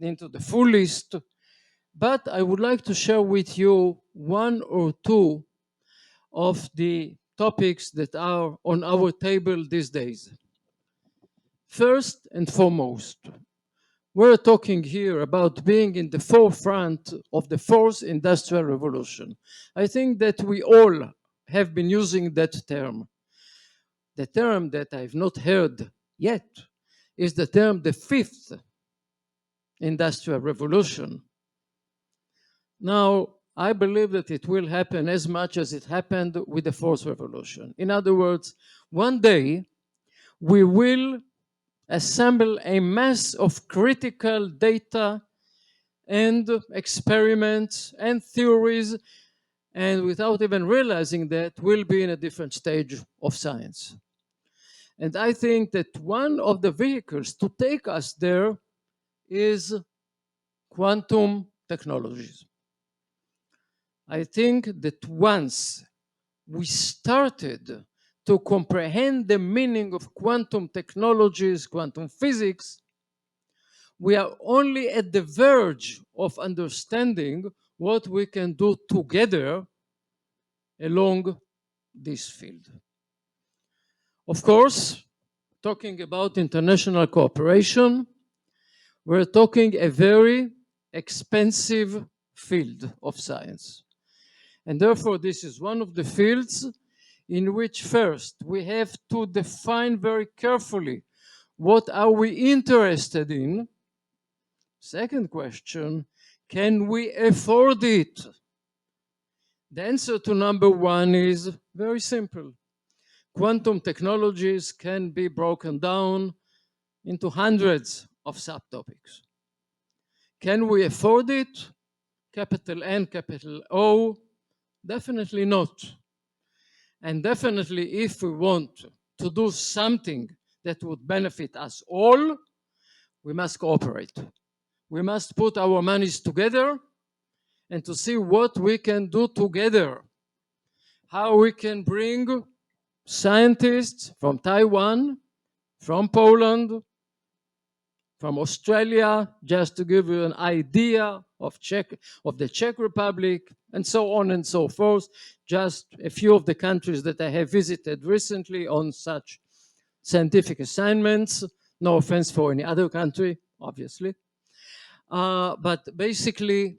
Speaker 6: into the full list, but I would like to share with you 1 or 2 of the topics that are on our table these days. First and foremost, we're talking here about being in the forefront of the fourth industrial revolution. I think that we all have been using that term. The term that I've not heard yet is the term the fifth industrial revolution. Now, I believe that it will happen as much as it happened with the fourth revolution. In other words, one day we will assemble a mass of critical data and experiments and theories, and without even realizing that, we'll be in a different stage of science. And I think that one of the vehicles to take us there is quantum technologies. I think that once we started to comprehend the meaning of quantum technologies, quantum physics, we are only at the verge of understanding what we can do together along this field. Of course, talking about international cooperation, we're talking a very expensive field of science. And therefore, this is one of the fields in which first we have to define very carefully what are we interested in. Second question, can we afford it? The answer to number one is very simple. Quantum technologies can be broken down into hundreds of subtopics. Can we afford it? Capital N, capital O? Definitely not. And definitely if we want to do something that would benefit us all, we must cooperate. We must put our monies together and to see what we can do together. How we can bring scientists from Taiwan, from Poland, from Australia, just to give you an idea of the Czech Republic, and so on and so forth. Just a few of the countries that I have visited recently on such scientific assignments. No offense for any other country, obviously. But basically,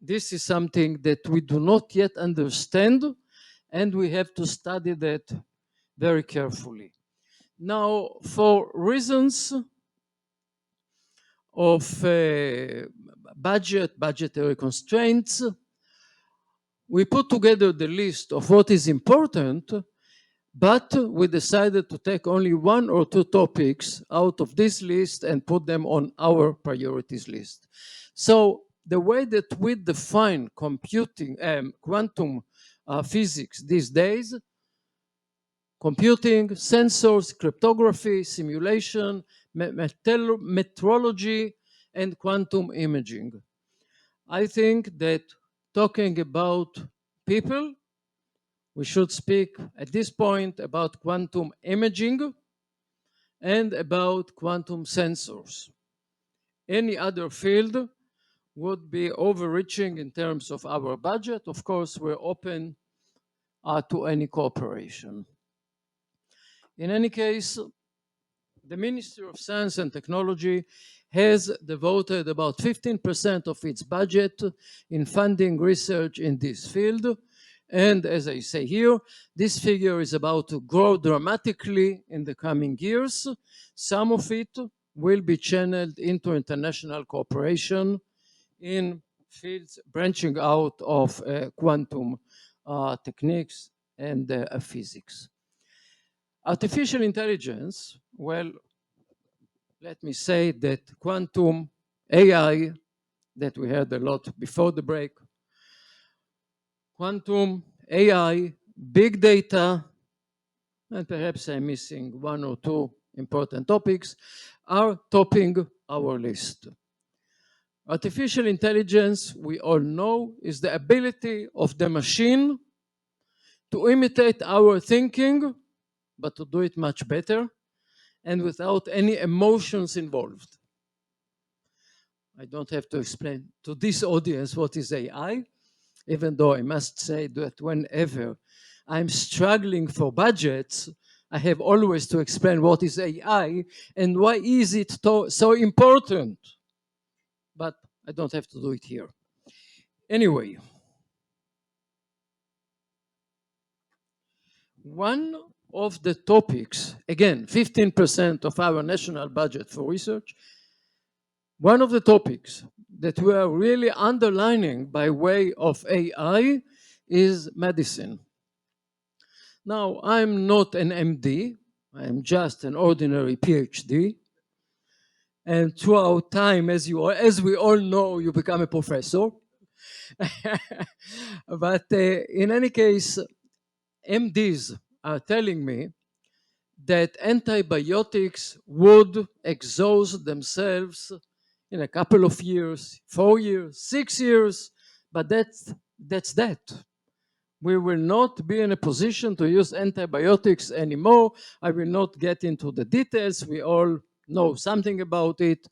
Speaker 6: this is something that we do not yet understand, and we have to study that very carefully. Now, for reasons of budgetary constraints, we put together the list of what is important, but we decided to take only one or two topics out of this list and put them on our priorities list. So the way that we define computing, quantum physics these days, computing, sensors, cryptography, simulation, metrology, and quantum imaging. I think that talking about people, we should speak at this point about quantum imaging and about quantum sensors. Any other field would be overreaching in terms of our budget. Of course, we're open to any cooperation. In any case, the Ministry of Science and Technology has devoted about 15% of its budget in funding research in this field. And as I say here, this figure is about to grow dramatically in the coming years. Some of it will be channeled into international cooperation in fields branching out of quantum techniques and physics. Artificial intelligence, well, let me say that quantum AI, that we heard a lot before the break, quantum AI, big data, and perhaps I'm missing one or two important topics, are topping our list. Artificial intelligence, we all know, is the ability of the machine to imitate our thinking, but to do it much better and without any emotions involved. I don't have to explain to this audience what is AI, even though I must say that whenever I'm struggling for budgets, I have always to explain what is AI and why is it so important. But I don't have to do it here. Anyway, one of the topics, again, 15% of our national budget for research, one of the topics that we are really underlining by way of AI is medicine. Now, I'm not an MD, I'm just an ordinary PhD. And throughout time, as we all know, you become a professor. But in any case, MDs are telling me that antibiotics would exhaust themselves in a couple of years, 4 years, 6 years, but that's that. We will not be in a position to use antibiotics anymore. I will not get into the details. We all know something about it.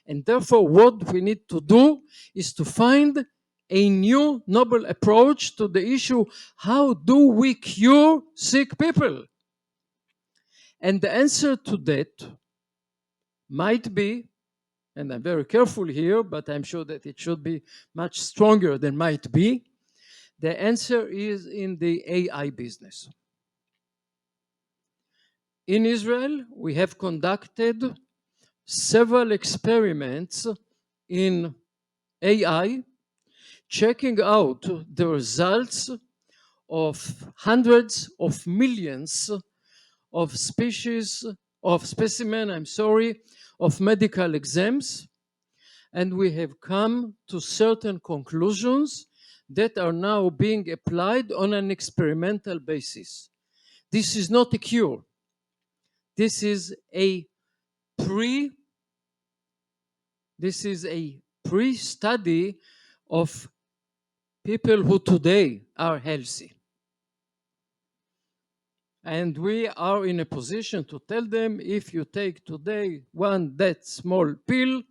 Speaker 6: And therefore, what we need to do is to find a new novel approach to the issue, how do we cure sick people? And the answer to that might be, and I'm very careful here, but I'm sure that it should be much stronger than might be, the answer is in the AI business. In Israel, we have conducted several experiments in AI, checking out the results of hundreds of millions of specimen, of medical exams, and we have come to certain conclusions that are now being applied on an experimental basis. This is not a cure. This is a pre-study of people who today are healthy. And we are in a position to tell them, if you take today that small pill,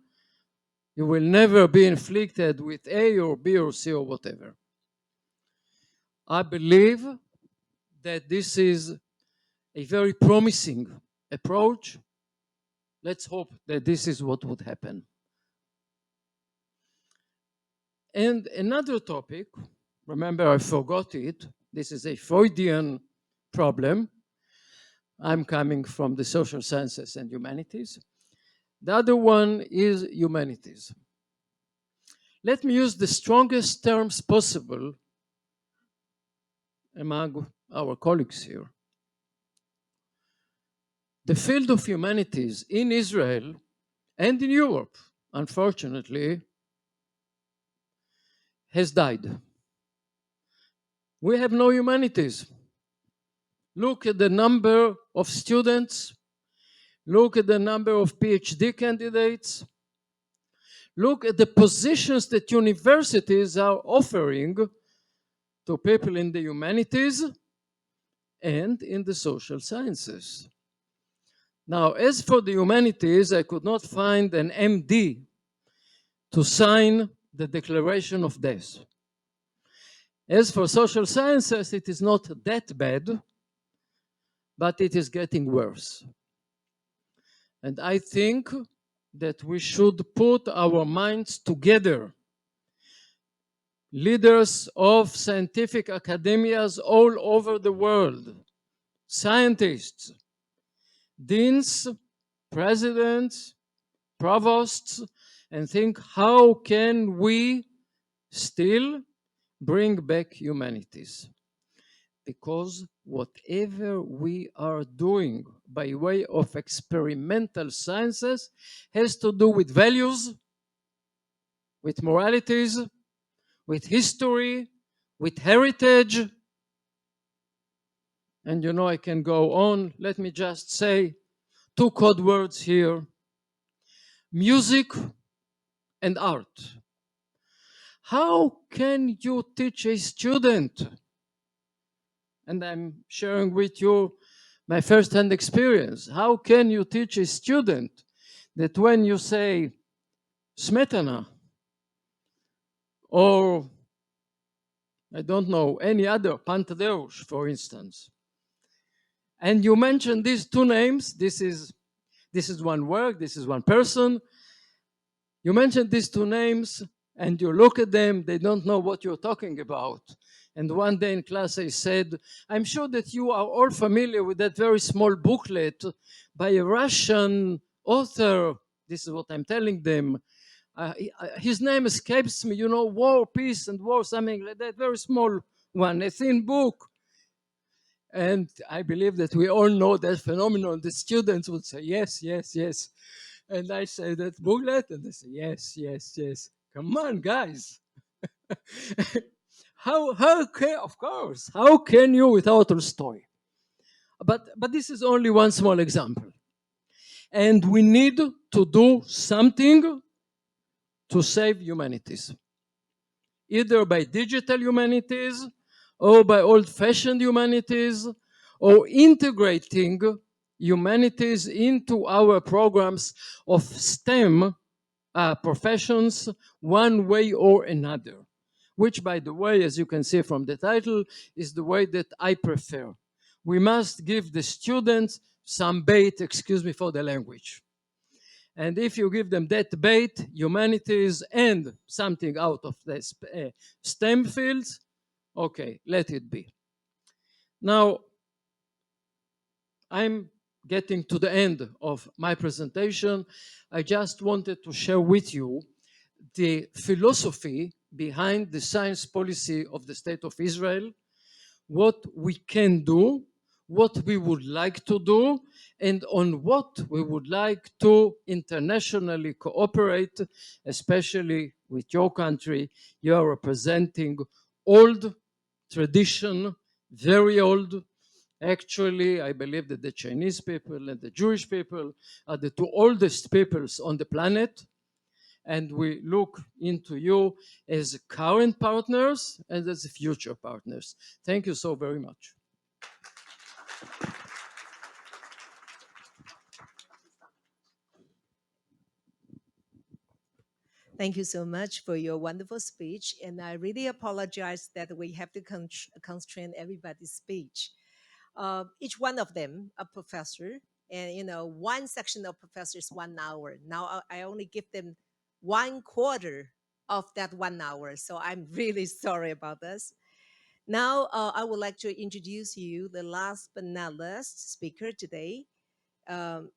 Speaker 6: you will never be inflicted with A or B or C or whatever. I believe that this is a very promising approach. Let's hope that this is what would happen. And another topic, remember I forgot it, this is a Freudian problem. I'm coming from the social sciences and humanities. The other one is humanities. Let me use the strongest terms possible among our colleagues here. The field of humanities in Israel and in Europe, unfortunately, has died. We have no humanities. Look at the number of students, look at the number of PhD candidates, look at the positions that universities are offering to people in the humanities and in the social sciences. Now, as for the humanities, I could not find an MD to sign the Declaration of Death. As for social sciences, it is not that bad, but it is getting worse. And I think that we should put our minds together. Leaders of scientific academias all over the world, scientists, deans, presidents, provosts, and think, how can we still bring back humanities? Because whatever we are doing by way of experimental sciences has to do with values, with moralities, with history, with heritage. And you know, I can go on. Let me just say two code words here: music and art. How can you teach a student? And I'm sharing with you my first-hand experience. How can you teach a student that when you say Smetana or I don't know, any other, Pantadeusz, for instance, and you mention these two names, this is one work, this is one person, you mention these two names and you look at them, they don't know what you're talking about. And one day in class I said, I'm sure that you are all familiar with that very small booklet by a Russian author. This is what I'm telling them. His name escapes me, you know, War, Peace and War, something like that, very small one, a thin book. And I believe that we all know that phenomenon. The students would say, yes, yes, yes. And I say that booklet, and they say, yes, yes, yes. Come on, guys. How can, of course, how can you without Tolstoy? But this is only one small example. And we need to do something to save humanities, either by digital humanities or by old-fashioned humanities, or integrating humanities into our programs of STEM professions one way or another, which, by the way, as you can see from the title, is the way that I prefer. We must give the students some bait, excuse me for the language. And if you give them that bait, humanities and something out of the STEM fields, okay, let it be. Now, I'm getting to the end of my presentation, I just wanted to share with you the philosophy behind the science policy of the State of Israel, what we can do, what we would like to do, and on what we would like to internationally cooperate, especially with your country. You are representing old tradition, very old. Actually, I believe that the Chinese people and the Jewish people are the two oldest peoples on the planet. And we look into you as current partners and as future partners. Thank you so very much.
Speaker 2: Thank you so much for your wonderful speech. And I really apologize that we have to constrain everybody's speech. Each one of them a professor, and one section of professors 1 hour. Now I only give them 1/4 of that 1 hour. So I'm really sorry about this. Now I would like to introduce you the last but not least speaker today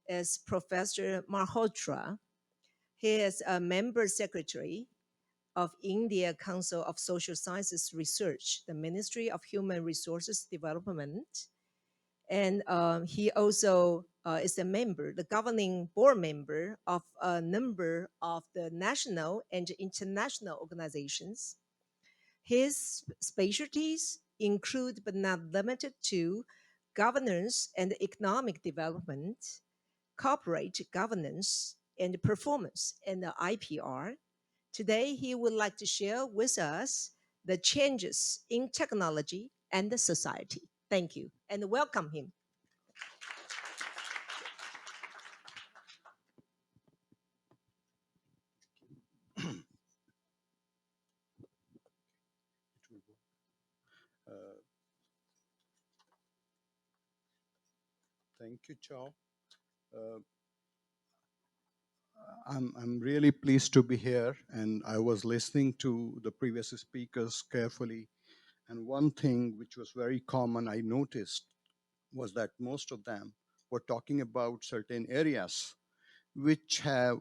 Speaker 2: is Professor Malhotra. He is a member secretary of India Council of Social Sciences Research, the Ministry of Human Resources Development. And he also is a member, the governing board member of a number of the national and international organizations. His specialties include, but not limited to, governance and economic development, corporate governance and performance, and the IPR. Today, he would like to share with us the changes in technology and the society. Thank you, and welcome him.
Speaker 7: Uh, Thank you, Chow. Uh, I'm really pleased to be here, and I was listening to the previous speakers carefully. And one thing which was very common I noticed was that most of them were talking about certain areas which have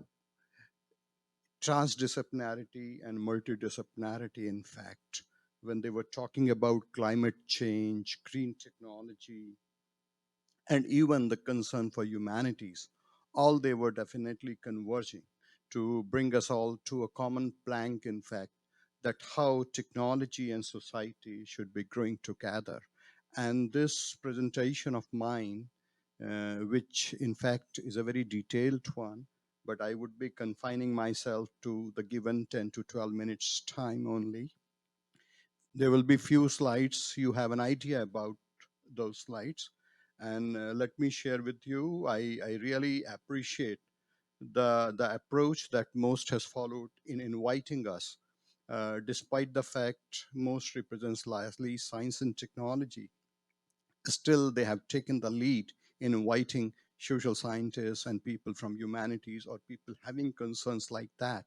Speaker 7: transdisciplinarity and multidisciplinarity, in fact, when they were talking about climate change, green technology, and even the concern for humanities, all they were definitely converging to bring us all to a common plank, in fact, that how technology and society should be growing together. And this presentation of mine, which in fact is a very detailed one, but I would be confining myself to the given 10 to 12 minutes time only. There will be few slides. You have an idea about those slides. And let me share with you, I really appreciate the approach that most has followed in inviting us. Despite the fact most represents largely science and technology, still they have taken the lead in inviting social scientists and people from humanities or people having concerns like that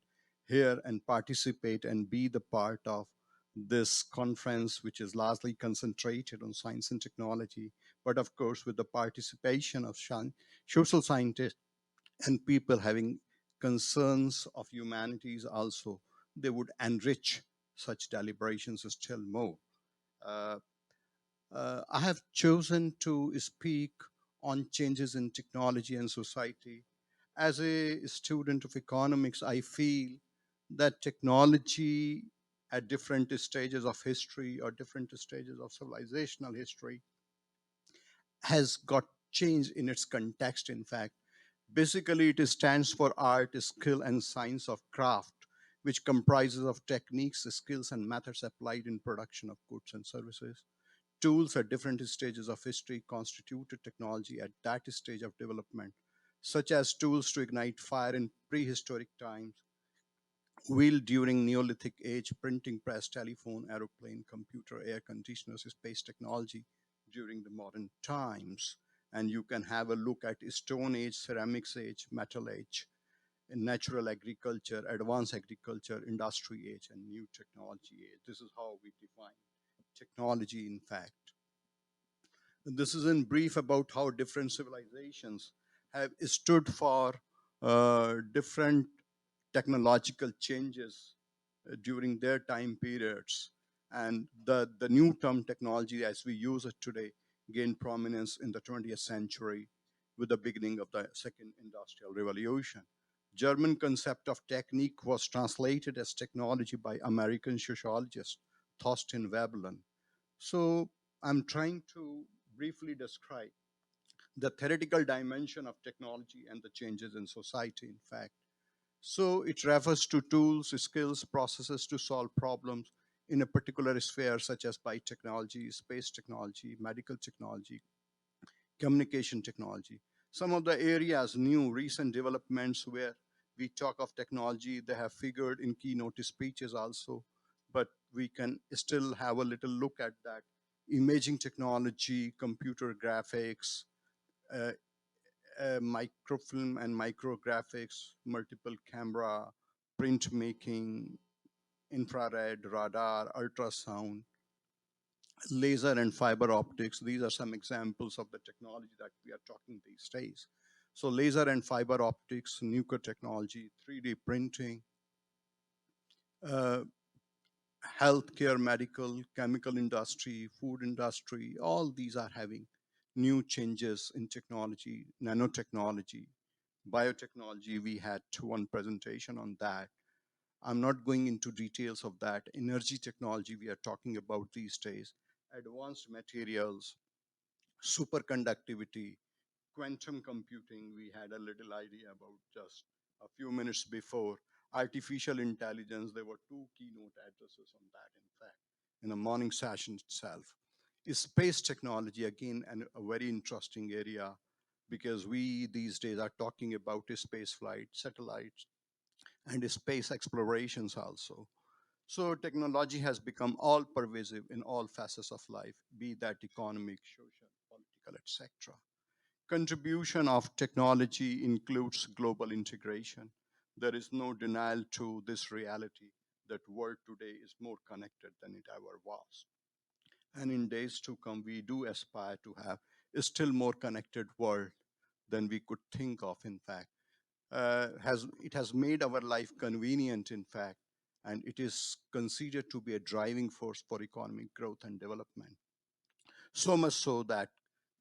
Speaker 7: here and participate and be the part of this conference, which is largely concentrated on science and technology, but of course with the participation of social scientists and people having concerns of humanities also, they would enrich such deliberations still more. Uh, I have chosen to speak on changes in technology and society. As a student of economics, I feel that technology at different stages of history or different stages of civilizational history has got changed in its context, in fact. Basically, it stands for art, skill, and science of craft, which comprises of techniques, skills, and methods applied in production of goods and services. Tools at different stages of history constituted technology at that stage of development, such as tools to ignite fire in prehistoric times, wheel during Neolithic age, printing press, telephone, aeroplane, computer, air conditioners, space technology during the modern times. And you can have a look at Stone Age, Ceramics Age, Metal Age, natural agriculture, advanced agriculture, industry age, and new technology age. This is how we define technology, in fact. This is in brief about how different civilizations have stood for different technological changes during their time periods. And the new term technology as we use it today gained prominence in the 20th century with the beginning of the Second Industrial Revolution. German concept of technique was translated as technology by American sociologist Thorstein Veblen. So I'm trying to briefly describe the theoretical dimension of technology and the changes in society, in fact. So it refers to tools, skills, processes to solve problems in a particular sphere, such as biotechnology, space technology, medical technology, communication technology. Some of the areas, new recent developments where we talk of technology, they have figured in keynote speeches also, but we can still have a little look at that. Imaging technology, computer graphics, uh, microfilm and micrographics, multiple camera, printmaking, infrared, radar, ultrasound, laser and fiber optics. These are some examples of the technology that we are talking these days. So laser and fiber optics, nuclear technology, 3D printing, uh, healthcare, medical, chemical industry, food industry, all these are having new changes in technology, nanotechnology, biotechnology. We had one presentation on that. I'm not going into details of that. Energy technology we are talking about these days, advanced materials, superconductivity, quantum computing, we had a little idea about just a few minutes before. Artificial intelligence, there were two keynote addresses on that, in fact, in the morning session itself. Space technology, again, a very interesting area because we these days are talking about space flight, satellites, and space explorations also. So technology has become all pervasive in all facets of life, be that economic, social, political, etc. Contribution of technology includes global integration. There is no denial to this reality that world today is more connected than it ever was. And in days to come, we do aspire to have a still more connected world than we could think of, in fact. It has made our life convenient, in fact, and it is considered to be a driving force for economic growth and development. So much so that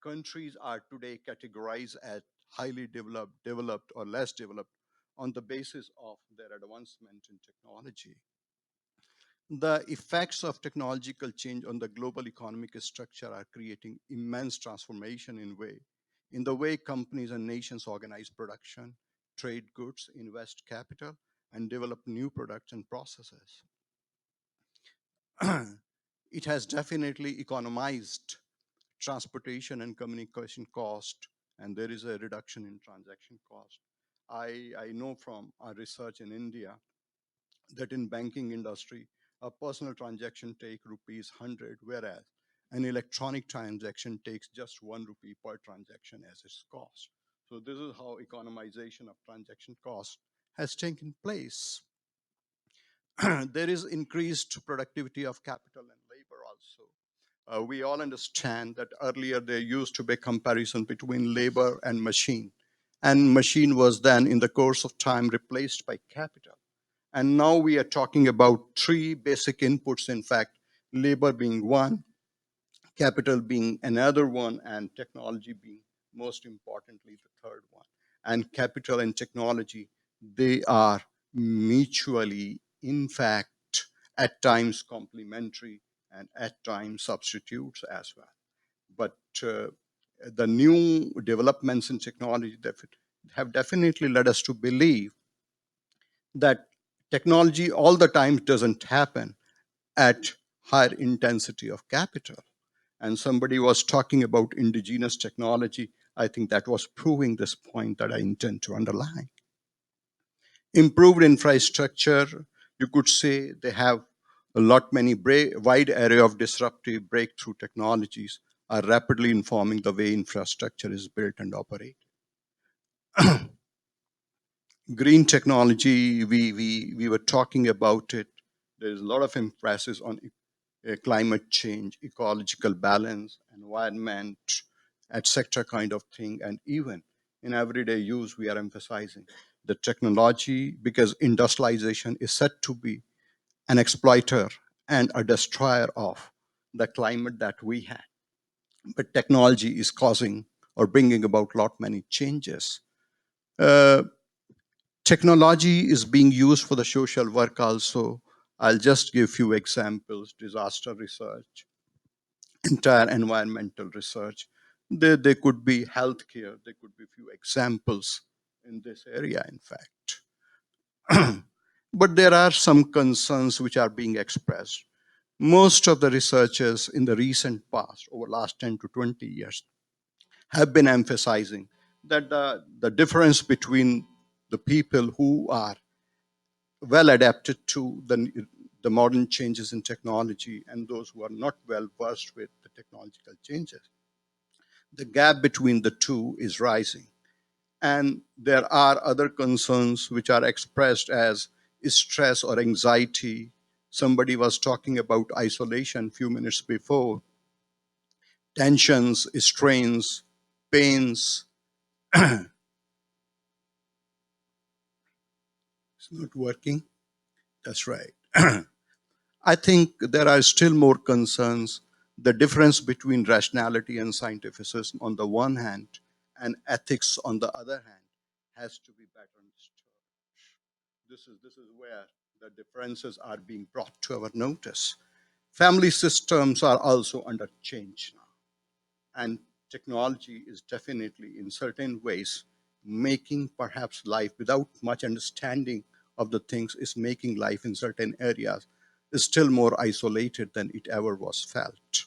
Speaker 7: countries are today categorized as highly developed, developed, or less developed on the basis of their advancement in technology. The effects of technological change on the global economic structure are creating immense transformation in the way companies and nations organize production, trade goods, invest capital, and develop new products and processes. It has definitely economized transportation and communication cost, and there is a reduction in transaction cost. I know from our research in India that in banking industry, a personal transaction take rupees 100, whereas an electronic transaction takes just 1 rupee per transaction as its cost. So this is how economization of transaction cost has taken place. There is increased productivity of capital and labor also. We all understand that earlier there used to be a comparison between labor and machine was then in the course of time replaced by capital. And now we are talking about three basic inputs, in fact, labor being one, capital being another one, and technology being most importantly the third one. And capital and technology, they are mutually, in fact, at times complementary and at times substitutes as well. But the new developments in technology have definitely led us to believe that technology all the time doesn't happen at higher intensity of capital. And somebody was talking about indigenous technology. I think that was proving this point that I intend to underline. Improved infrastructure, you could say they have a lot many wide array of disruptive breakthrough technologies are rapidly informing the way infrastructure is built and operated. Green technology, we were talking about it. There's a lot of emphasis on climate change, ecological balance, environment, etc. kind of thing. And even in everyday use, we are emphasizing the technology because industrialization is said to be an exploiter and a destroyer of the climate that we have. But technology is causing or bringing about lot many changes. Uh, Technology is being used for the social work also. I'll just give few examples: disaster research, entire environmental research. They could be healthcare. There could be few examples in this area, in fact. But there are some concerns which are being expressed. Most of the researchers in the recent past, over last 10 to 20 years, have been emphasizing that the difference between the people who are well adapted to the modern changes in technology and those who are not well versed with the technological changes, the gap between the two is rising. And there are other concerns which are expressed as stress or anxiety. Somebody was talking about isolation a few minutes before. Tensions, strains, pains. It's not working. That's right. I think there are still more concerns. The difference between rationality and scientificism on the one hand and ethics on the other hand has to be better understood. This is where the differences are being brought to our notice. Family systems are also under change now, and technology is definitely in certain ways making perhaps life without much understanding of the things is making life in certain areas is still more isolated than it ever was felt.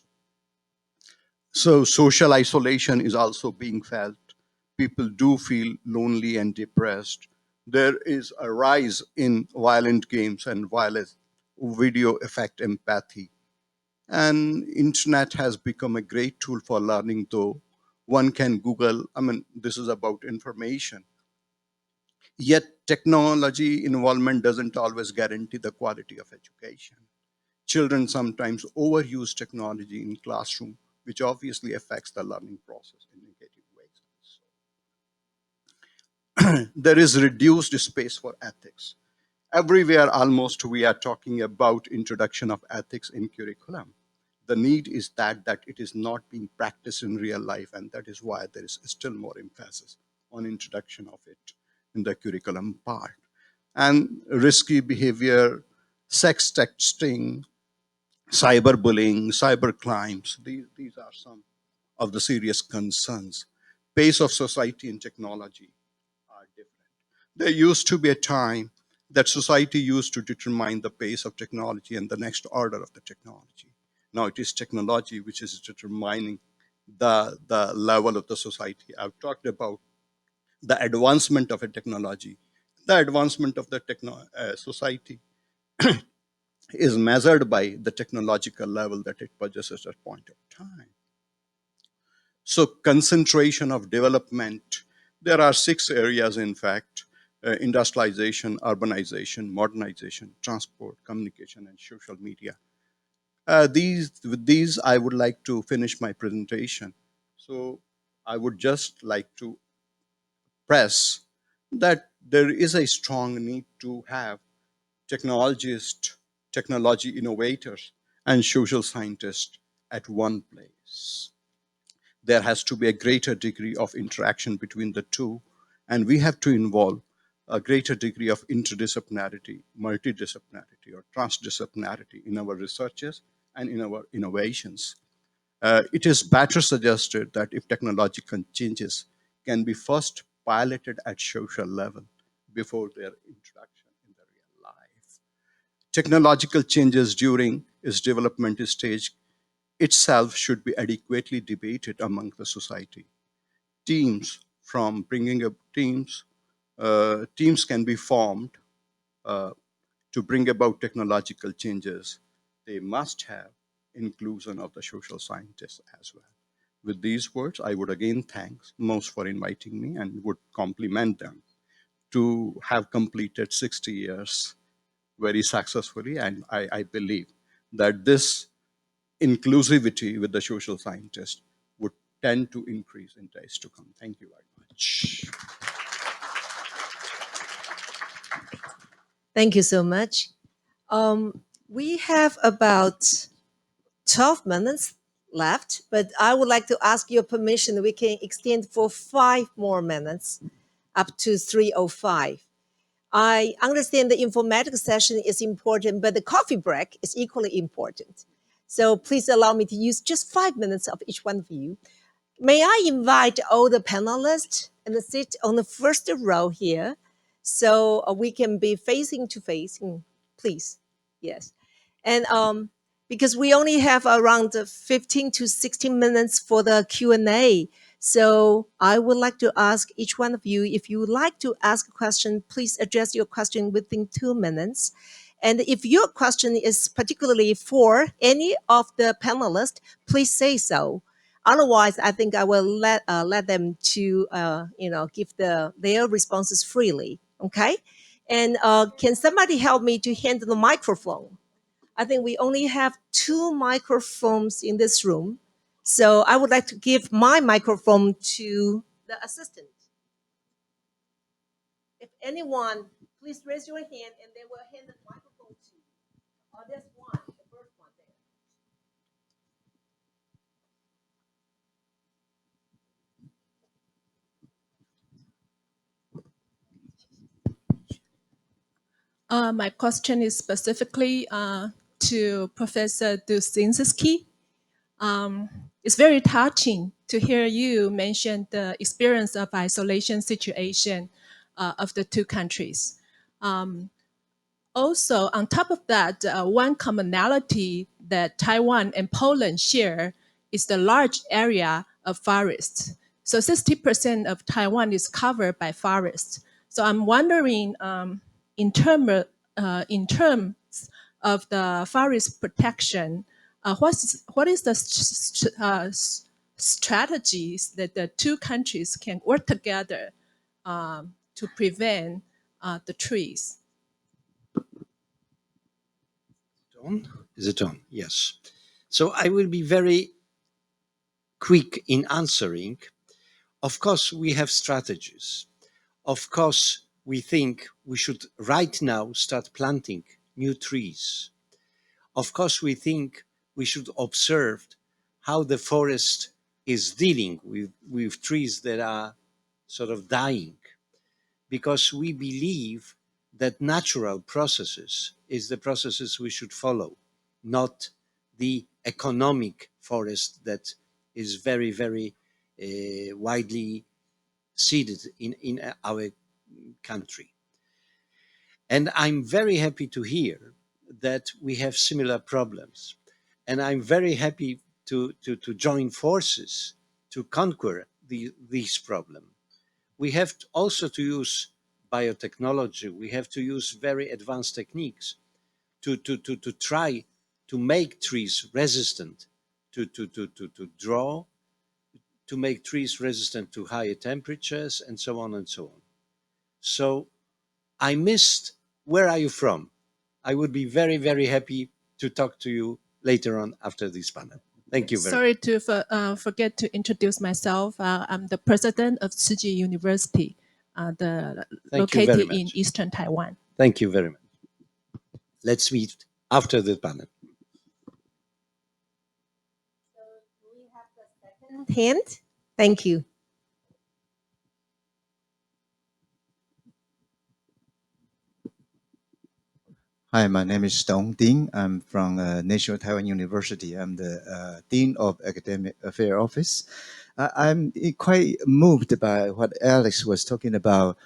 Speaker 7: So social isolation is also being felt. People do feel lonely and depressed. There is a rise in violent games and violent video affect empathy. And internet has become a great tool for learning, though one can Google, I mean, this is about information. Yet technology involvement doesn't always guarantee the quality of education. Children sometimes overuse technology in classroom, which obviously affects the learning process in negative ways. There is reduced space for ethics. Everywhere almost we are talking about introduction of ethics in curriculum. The need is that it is not being practiced in real life, and that is why there is still more emphasis on introduction of it in the curriculum part. And risky behavior, sex texting, cyberbullying, cybercrimes, these are some of the serious concerns. Pace of society and technology are different. There used to be a time that society used to determine the pace of technology and the next order of the technology. Now it is technology which is determining the level of the society. I've talked about the advancement of a technology. The advancement of the society is measured by the technological level that it possesses at a point of time. So concentration of development, there are 6 areas, in fact: industrialization, urbanization, modernization, transport, communication, and social media. With these, I would like to finish my presentation. So I would just like to press that there is a strong need to have technologists, technology innovators, and social scientists at one place. There has to be a greater degree of interaction between the two, and we have to involve a greater degree of interdisciplinarity, multidisciplinarity, or transdisciplinarity in our researches and in our innovations. It is better suggested that if technological changes can be first piloted at social level before their introduction in the real life. Technological changes during its development stage itself should be adequately debated among the society. Teams from bringing up teams can be formed uh, to bring about technological changes. They must have inclusion of the social scientists as well. With these words, I would again thank most for inviting me and would compliment them to have completed 60 years very successfully. And I believe that this inclusivity with the social scientists would tend to increase in days to come. Thank you very much.
Speaker 2: Thank you so much. We have about 12 minutes left, but I would like to ask your permission. We can extend for 5 more minutes up to 3:05. I understand the informatics session is important, but the coffee break is equally important. So please allow me to use just 5 minutes of each one of you. May I invite all the panelists and sit on the first row here so we can be facing to face, please. Yes. And because we only have around 15 to 16 minutes for the Q&A, so I would like to ask each one of you, if you would like to ask a question, please address your question within 2 minutes. And if your question is particularly for any of the panelists, please say so. Otherwise, I think I will let them to give their responses freely. Okay, and can somebody help me to handle the microphone? I think we only have 2 microphones in this room, so I would like to give my microphone to the assistant. If anyone, please raise your hand, and they will hand the microphone to you. Oh, there's one, the first one there.
Speaker 8: My question is specifically to Professor Dusinski. It's very touching to hear you mention the experience of isolation situation of the 2 countries. Also, on top of that, one commonality that Taiwan and Poland share is the large area of forests. So 60% of Taiwan is covered by forests. So I'm wondering, in terms of the forest protection, what is the strategies that the 2 countries can work together to prevent the trees?
Speaker 5: Is it on? Yes. So I will be very quick in answering. Of course, we have strategies. Of course, we think we should right now start planting new trees. Of course, we think we should observe how the forest is dealing with trees that are sort of dying, because we believe that natural processes is the processes we should follow, not the economic forest that is very, very widely seeded in our country. And I'm very happy to hear that we have similar problems. And I'm very happy to join forces to conquer these problems. We have also to use biotechnology. We have to use very advanced techniques to try to make trees resistant to draw, to make trees resistant to higher temperatures, and so on and so on. So I missed, where are you from? I would be very, very happy to talk to you later on after this panel. Thank you very much.
Speaker 8: Sorry to forget to introduce myself. I'm the president of Tzu University, located in Eastern Taiwan.
Speaker 5: Thank you very much. Let's meet after the panel.
Speaker 2: So do we have the second hand? Thank you.
Speaker 9: Hi, my name is Dong Ding. I'm from National Taiwan University. I'm the Dean of Academic Affairs Office. I'm quite moved by what Alex was talking about,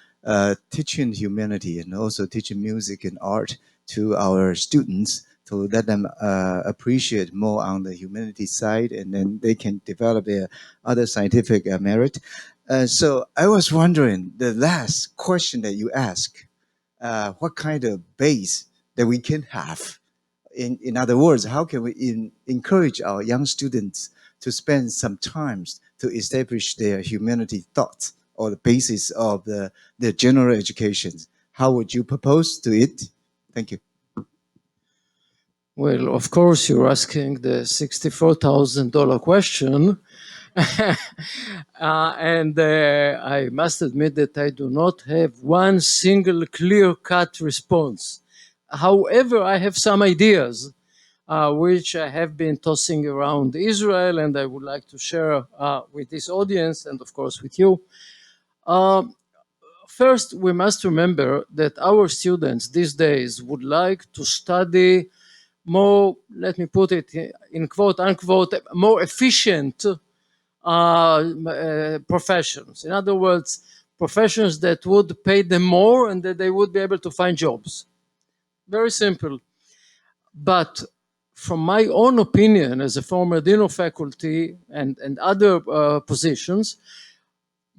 Speaker 9: teaching humanity and also teaching music and art to our students to let them appreciate more on the humanity side, and then they can develop their other scientific merit. So I was wondering, the last question that you asked, what kind of base that we can have? In other words, how can we encourage our young students to spend some time to establish their humanity thoughts or the basis of their general education? How would you propose to it? Thank you.
Speaker 6: Well, of course, you're asking the $64,000 question. And I must admit that I do not have one single clear-cut response. However, I have some ideas which I have been tossing around Israel, and I would like to share with this audience and, of course, with you. First, we must remember that our students these days would like to study more, let me put it in quote unquote, more efficient professions. In other words, professions that would pay them more and that they would be able to find jobs. Very simple. But from my own opinion, as a former dean of faculty and other positions,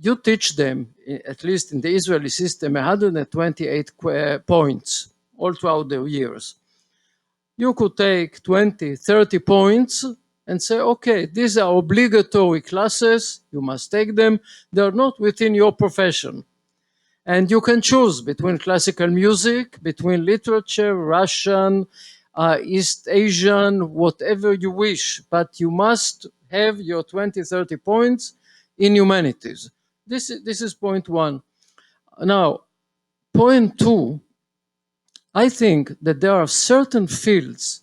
Speaker 6: you teach them, at least in the Israeli system, 128 points all throughout the years. You could take 20, 30 points and say, okay, these are obligatory classes, you must take them, they're not within your profession. And you can choose between classical music, between literature, Russian, East Asian, whatever you wish, but you must have your 20, 30 points in humanities. This is point one. Now, point two, I think that there are certain fields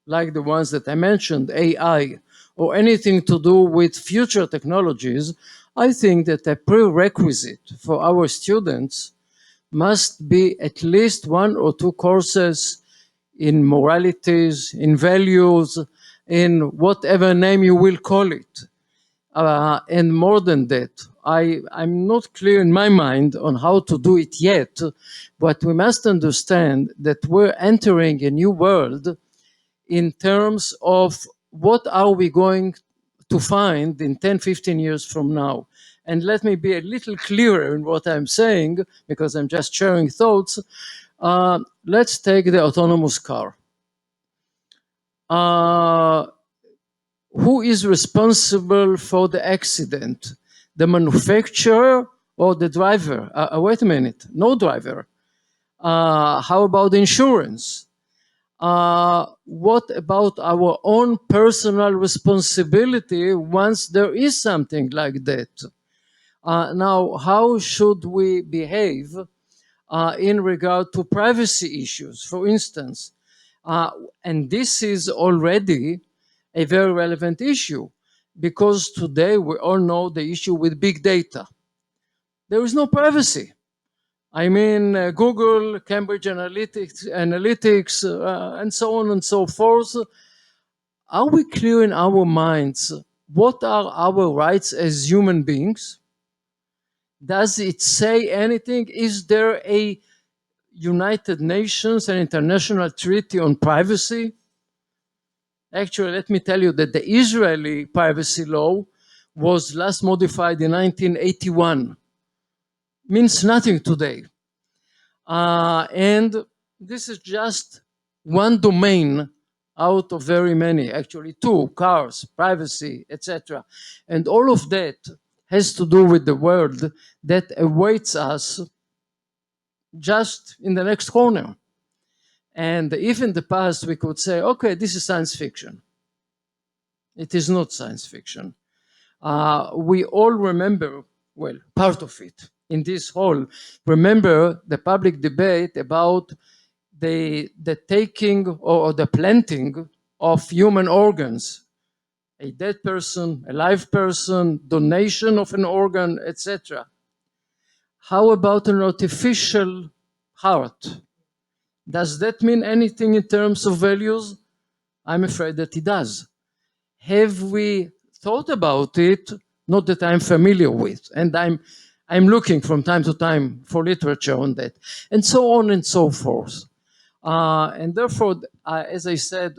Speaker 6: like the ones that I mentioned, AI, or anything to do with future technologies, I think that a prerequisite for our students must be at least one or two courses in moralities, in values, in whatever name you will call it. And more than that, I'm not clear in my mind on how to do it yet, but we must understand that we're entering a new world in terms of what are we going to find in 10, 15 years from now. And let me be a little clearer in what I'm saying, because I'm just sharing thoughts. Let's take the autonomous car. Who is responsible for the accident? The manufacturer or the driver? Wait a minute, no driver. How about insurance? What about our own personal responsibility once there is something like that? Now, how should we behave in regard to privacy issues, for instance? And this is already a very relevant issue, because today we all know the issue with big data. There is no privacy. I mean, Google, Cambridge Analytics, and so on and so forth. Are we clear in our minds what are our rights as human beings? Does it say anything? Is there a United Nations and international treaty on privacy? Actually, let me tell you that the Israeli privacy law was last modified in 1981. Means nothing today. And this is just one domain out of very many, actually two: cars, privacy, etc. And all of that has to do with the world that awaits us just in the next corner. And if in the past we could say, okay, this is science fiction, it is not science fiction. We all remember, well, part of it in this hall, remember the public debate about the taking or the planting of human organs, a dead person, a live person, donation of an organ, etc. How about an artificial heart? Does that mean anything in terms of values? I'm afraid that it does. Have we thought about it? Not that I'm familiar with, and I'm looking from time to time for literature on that, and so on and so forth. And therefore, as I said,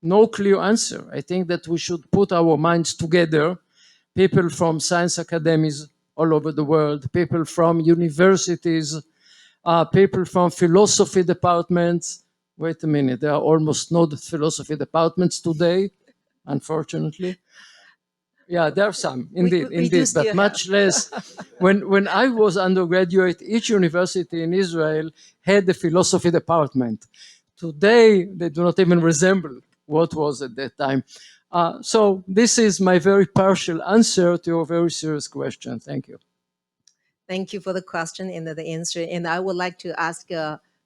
Speaker 6: no clear answer. I think that we should put our minds together, people from science academies all over the world, people from universities, people from philosophy departments. Wait a minute, there are almost no philosophy departments today, unfortunately. Yeah, there are some, indeed,
Speaker 2: we do still
Speaker 6: but
Speaker 2: have.
Speaker 6: much less. When I was undergraduate, each university in Israel had a philosophy department. today they do not even resemble what was at that time. So this is my very partial answer to your very serious question. Thank you.
Speaker 2: Thank you for the question and the answer. And I would like to ask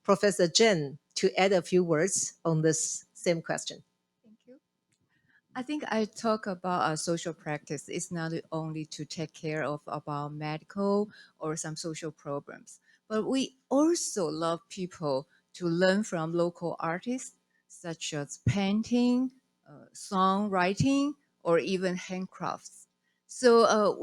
Speaker 2: Professor Jen to add a few words on this same question.
Speaker 3: Thank you. I think I talk about social practice. It's not only to take care of about medical or some social problems, but we also love people to learn from local artists, such as painting, songwriting, or even handcrafts. So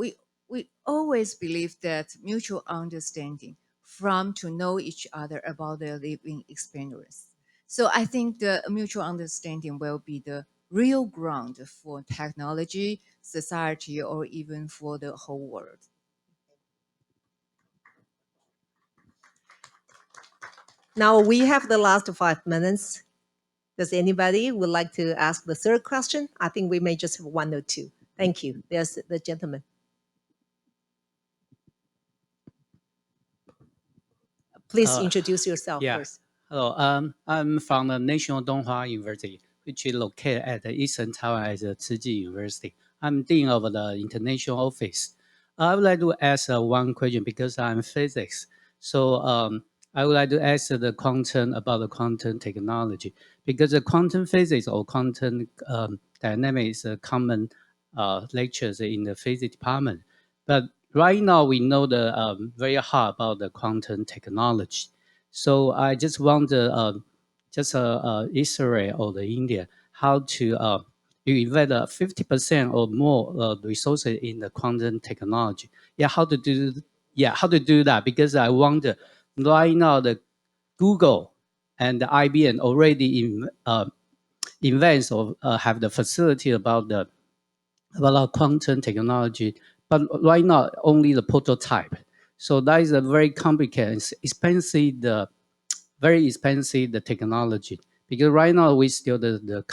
Speaker 3: we always believe that mutual understanding from to know each other about their living experience. So I think the mutual understanding will be the real ground for technology, society, or even for the whole world.
Speaker 2: Now we have the last 5 minutes. Does anybody would like to ask the third question? I think we may just have one or two. Thank you. There's the gentleman. Please introduce yourself first.
Speaker 10: Hello, I'm from the National Donghua University, which is located at the Eastern Taiwan as a Tzu University. I'm Dean of the International Office. I would like to ask one question because I'm physics. So I would like to ask the quantum about the quantum technology because the quantum physics or quantum dynamics is a common lectures in the physics department. But right now we know the very hard about the quantum technology. So I just wonder, Israel or the India, how to you invest 50% or more resources in the quantum technology. Yeah, how to do that? Because I wonder right now the Google and the IBM already invents or have the facility about our quantum technology, but right now only the prototype. So that is a very complicated, expensive, very expensive the technology. Because right now we still the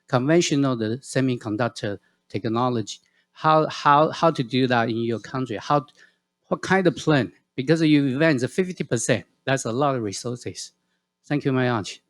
Speaker 10: conventional the semiconductor technology. How to do that in your country? What kind of plan? Because you invent 50%. That's a lot of resources. Thank you very much.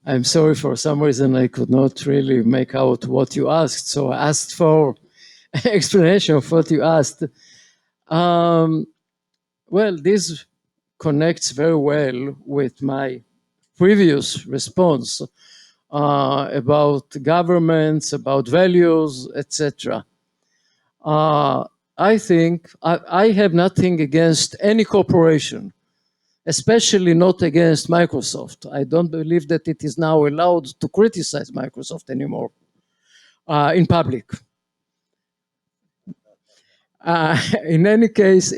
Speaker 6: I'm sorry, for some reason I could not really make out what you asked, so I asked for explanation of what you asked. Well, this connects very well with my previous response about governments, about values, etc. I think I have nothing against any corporation, especially not against Microsoft. I don't believe that it is now allowed to criticize Microsoft anymore in public. In any case,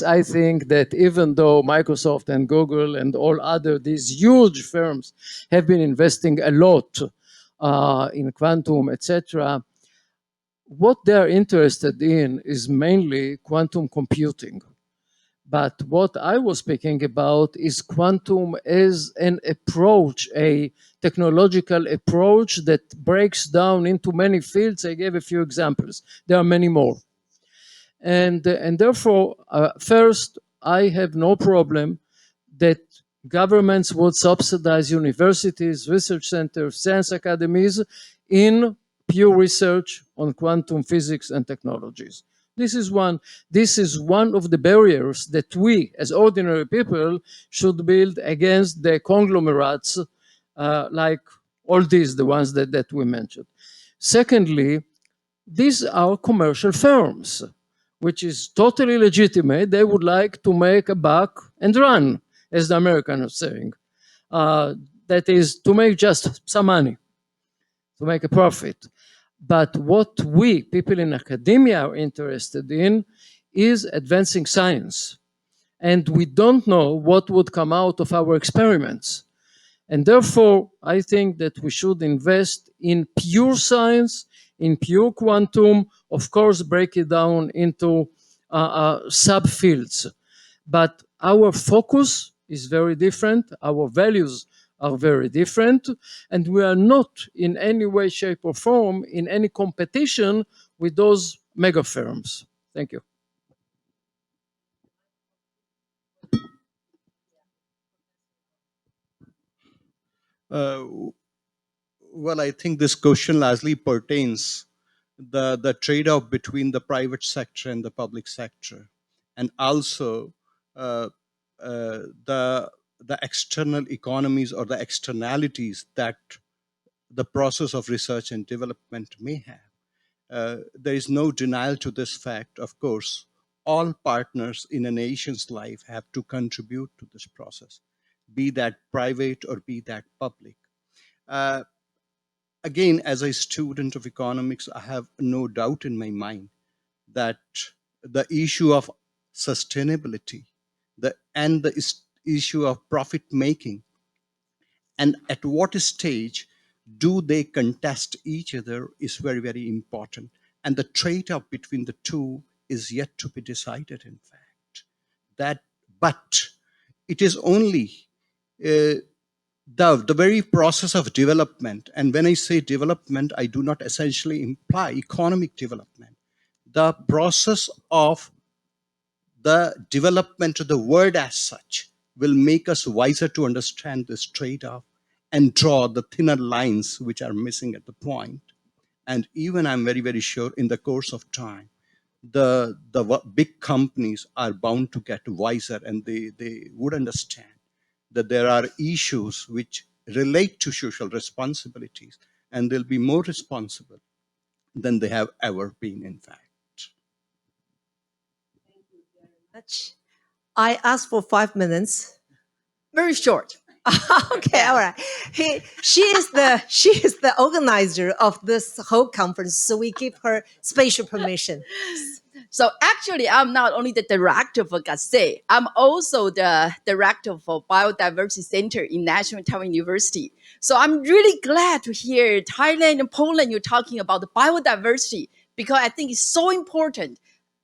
Speaker 6: I think that even though Microsoft and Google and all other these huge firms have been investing a lot in quantum, etc., what they're interested in is mainly quantum computing. But what I was speaking about is quantum as an approach, a technological approach that breaks down into many fields. I gave a few examples. There are many more. And therefore, first, I have no problem that governments would subsidize universities, research centers, science academies in pure research on quantum physics and technologies. This is one of the barriers that we, as ordinary people, should build against the conglomerates like all these, the ones that we mentioned. Secondly, these are commercial firms, which is totally legitimate. They would like to make a buck and run, as the Americans are saying. That is, to make just some money, to make a profit. But what we, people in academia, are interested in is advancing science. And we don't know what would come out of our experiments. And thanefore, I think that we should invest in pure science, in pure quantum, of course, break it down into subfields. But our focus is very different. Our values are very different. And we are not in any way, shape, or form in any competition with those mega firms. Thank you.
Speaker 7: Well, I think this question largely pertains the trade-off between the private sector and the public sector, and also uh, the external economies or the externalities that the process of research and development may have. There is no denial to this fact. Of course, all partners in a nation's life have to contribute to this process, be that private or be that public. Uh, Again, as a student of economics, I have no doubt in my mind that the issue of sustainability and the issue of profit making, and at what stage do they contest each other, is very, very important. And the trade-off between the two is yet to be decided, in fact. But it is only the very process of development, and when I say development, I do not essentially imply economic development. The process of the development of the word as such will make us wiser to understand this trade-off and draw the thinner lines which are missing at the point. And even I'm very, very sure in the course of time, the big companies are bound to get wiser, and they would understand that there are issues which relate to social responsibilities, and they'll be more responsible than they have ever been, in fact.
Speaker 2: I asked for 5 minutes. Very short. Okay, all right. She is the organizer of this whole conference, so we give her special permission.
Speaker 11: So actually, I'm not only the director for GASE, I'm also the director for Biodiversity Center in National Taiwan University. So I'm really glad to hear Thailand and Poland, you're talking about the biodiversity, because I think it's so important.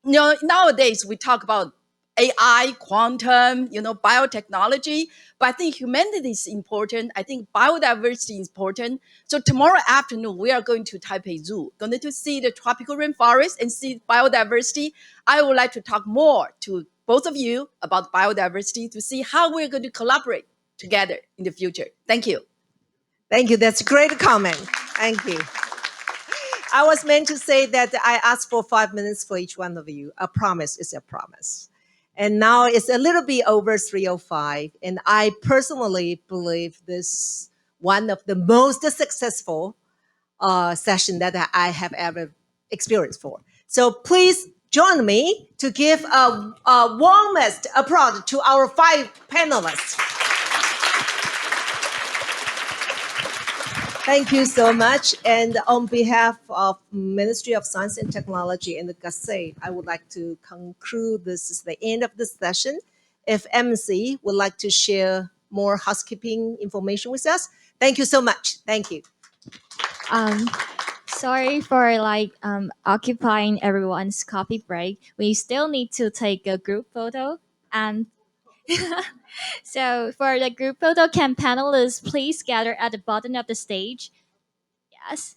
Speaker 11: You know, nowadays we talk about AI, quantum, biotechnology, but I think humanity is important. I think biodiversity is important. So tomorrow afternoon, we are going to Taipei Zoo, going to see the tropical rainforest and see biodiversity. I would like to talk more to both of you about biodiversity to see how we're going to collaborate together in the future. Thank you.
Speaker 2: Thank you. That's a great comment. Thank you. I was meant to say that I asked for 5 minutes for each one of you. A promise is a promise. And now it's a little bit over 3:05. And I personally believe this one of the most successful session that I have ever experienced for. So please join me to give a warmest applause to our 5 panelists. Thank you so much. And on behalf of Ministry of Science and Technology and the GASE, I would like to conclude this is the end of the session. If MC would like to share more housekeeping information with us, thank you so much. Thank you.
Speaker 1: Sorry for occupying everyone's coffee break. We still need to take a group photo, and so for the group photo, can panelists please gather at the bottom of the stage? Yes.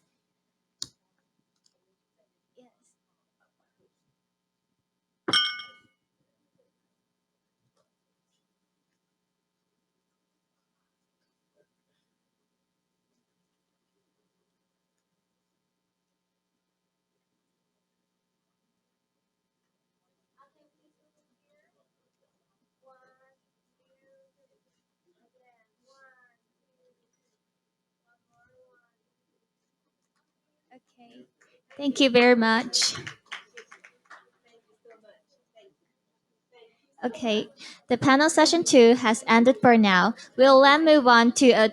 Speaker 1: Okay. Thank you very much. Okay, the panel session 2 has ended for now. We'll then move on to a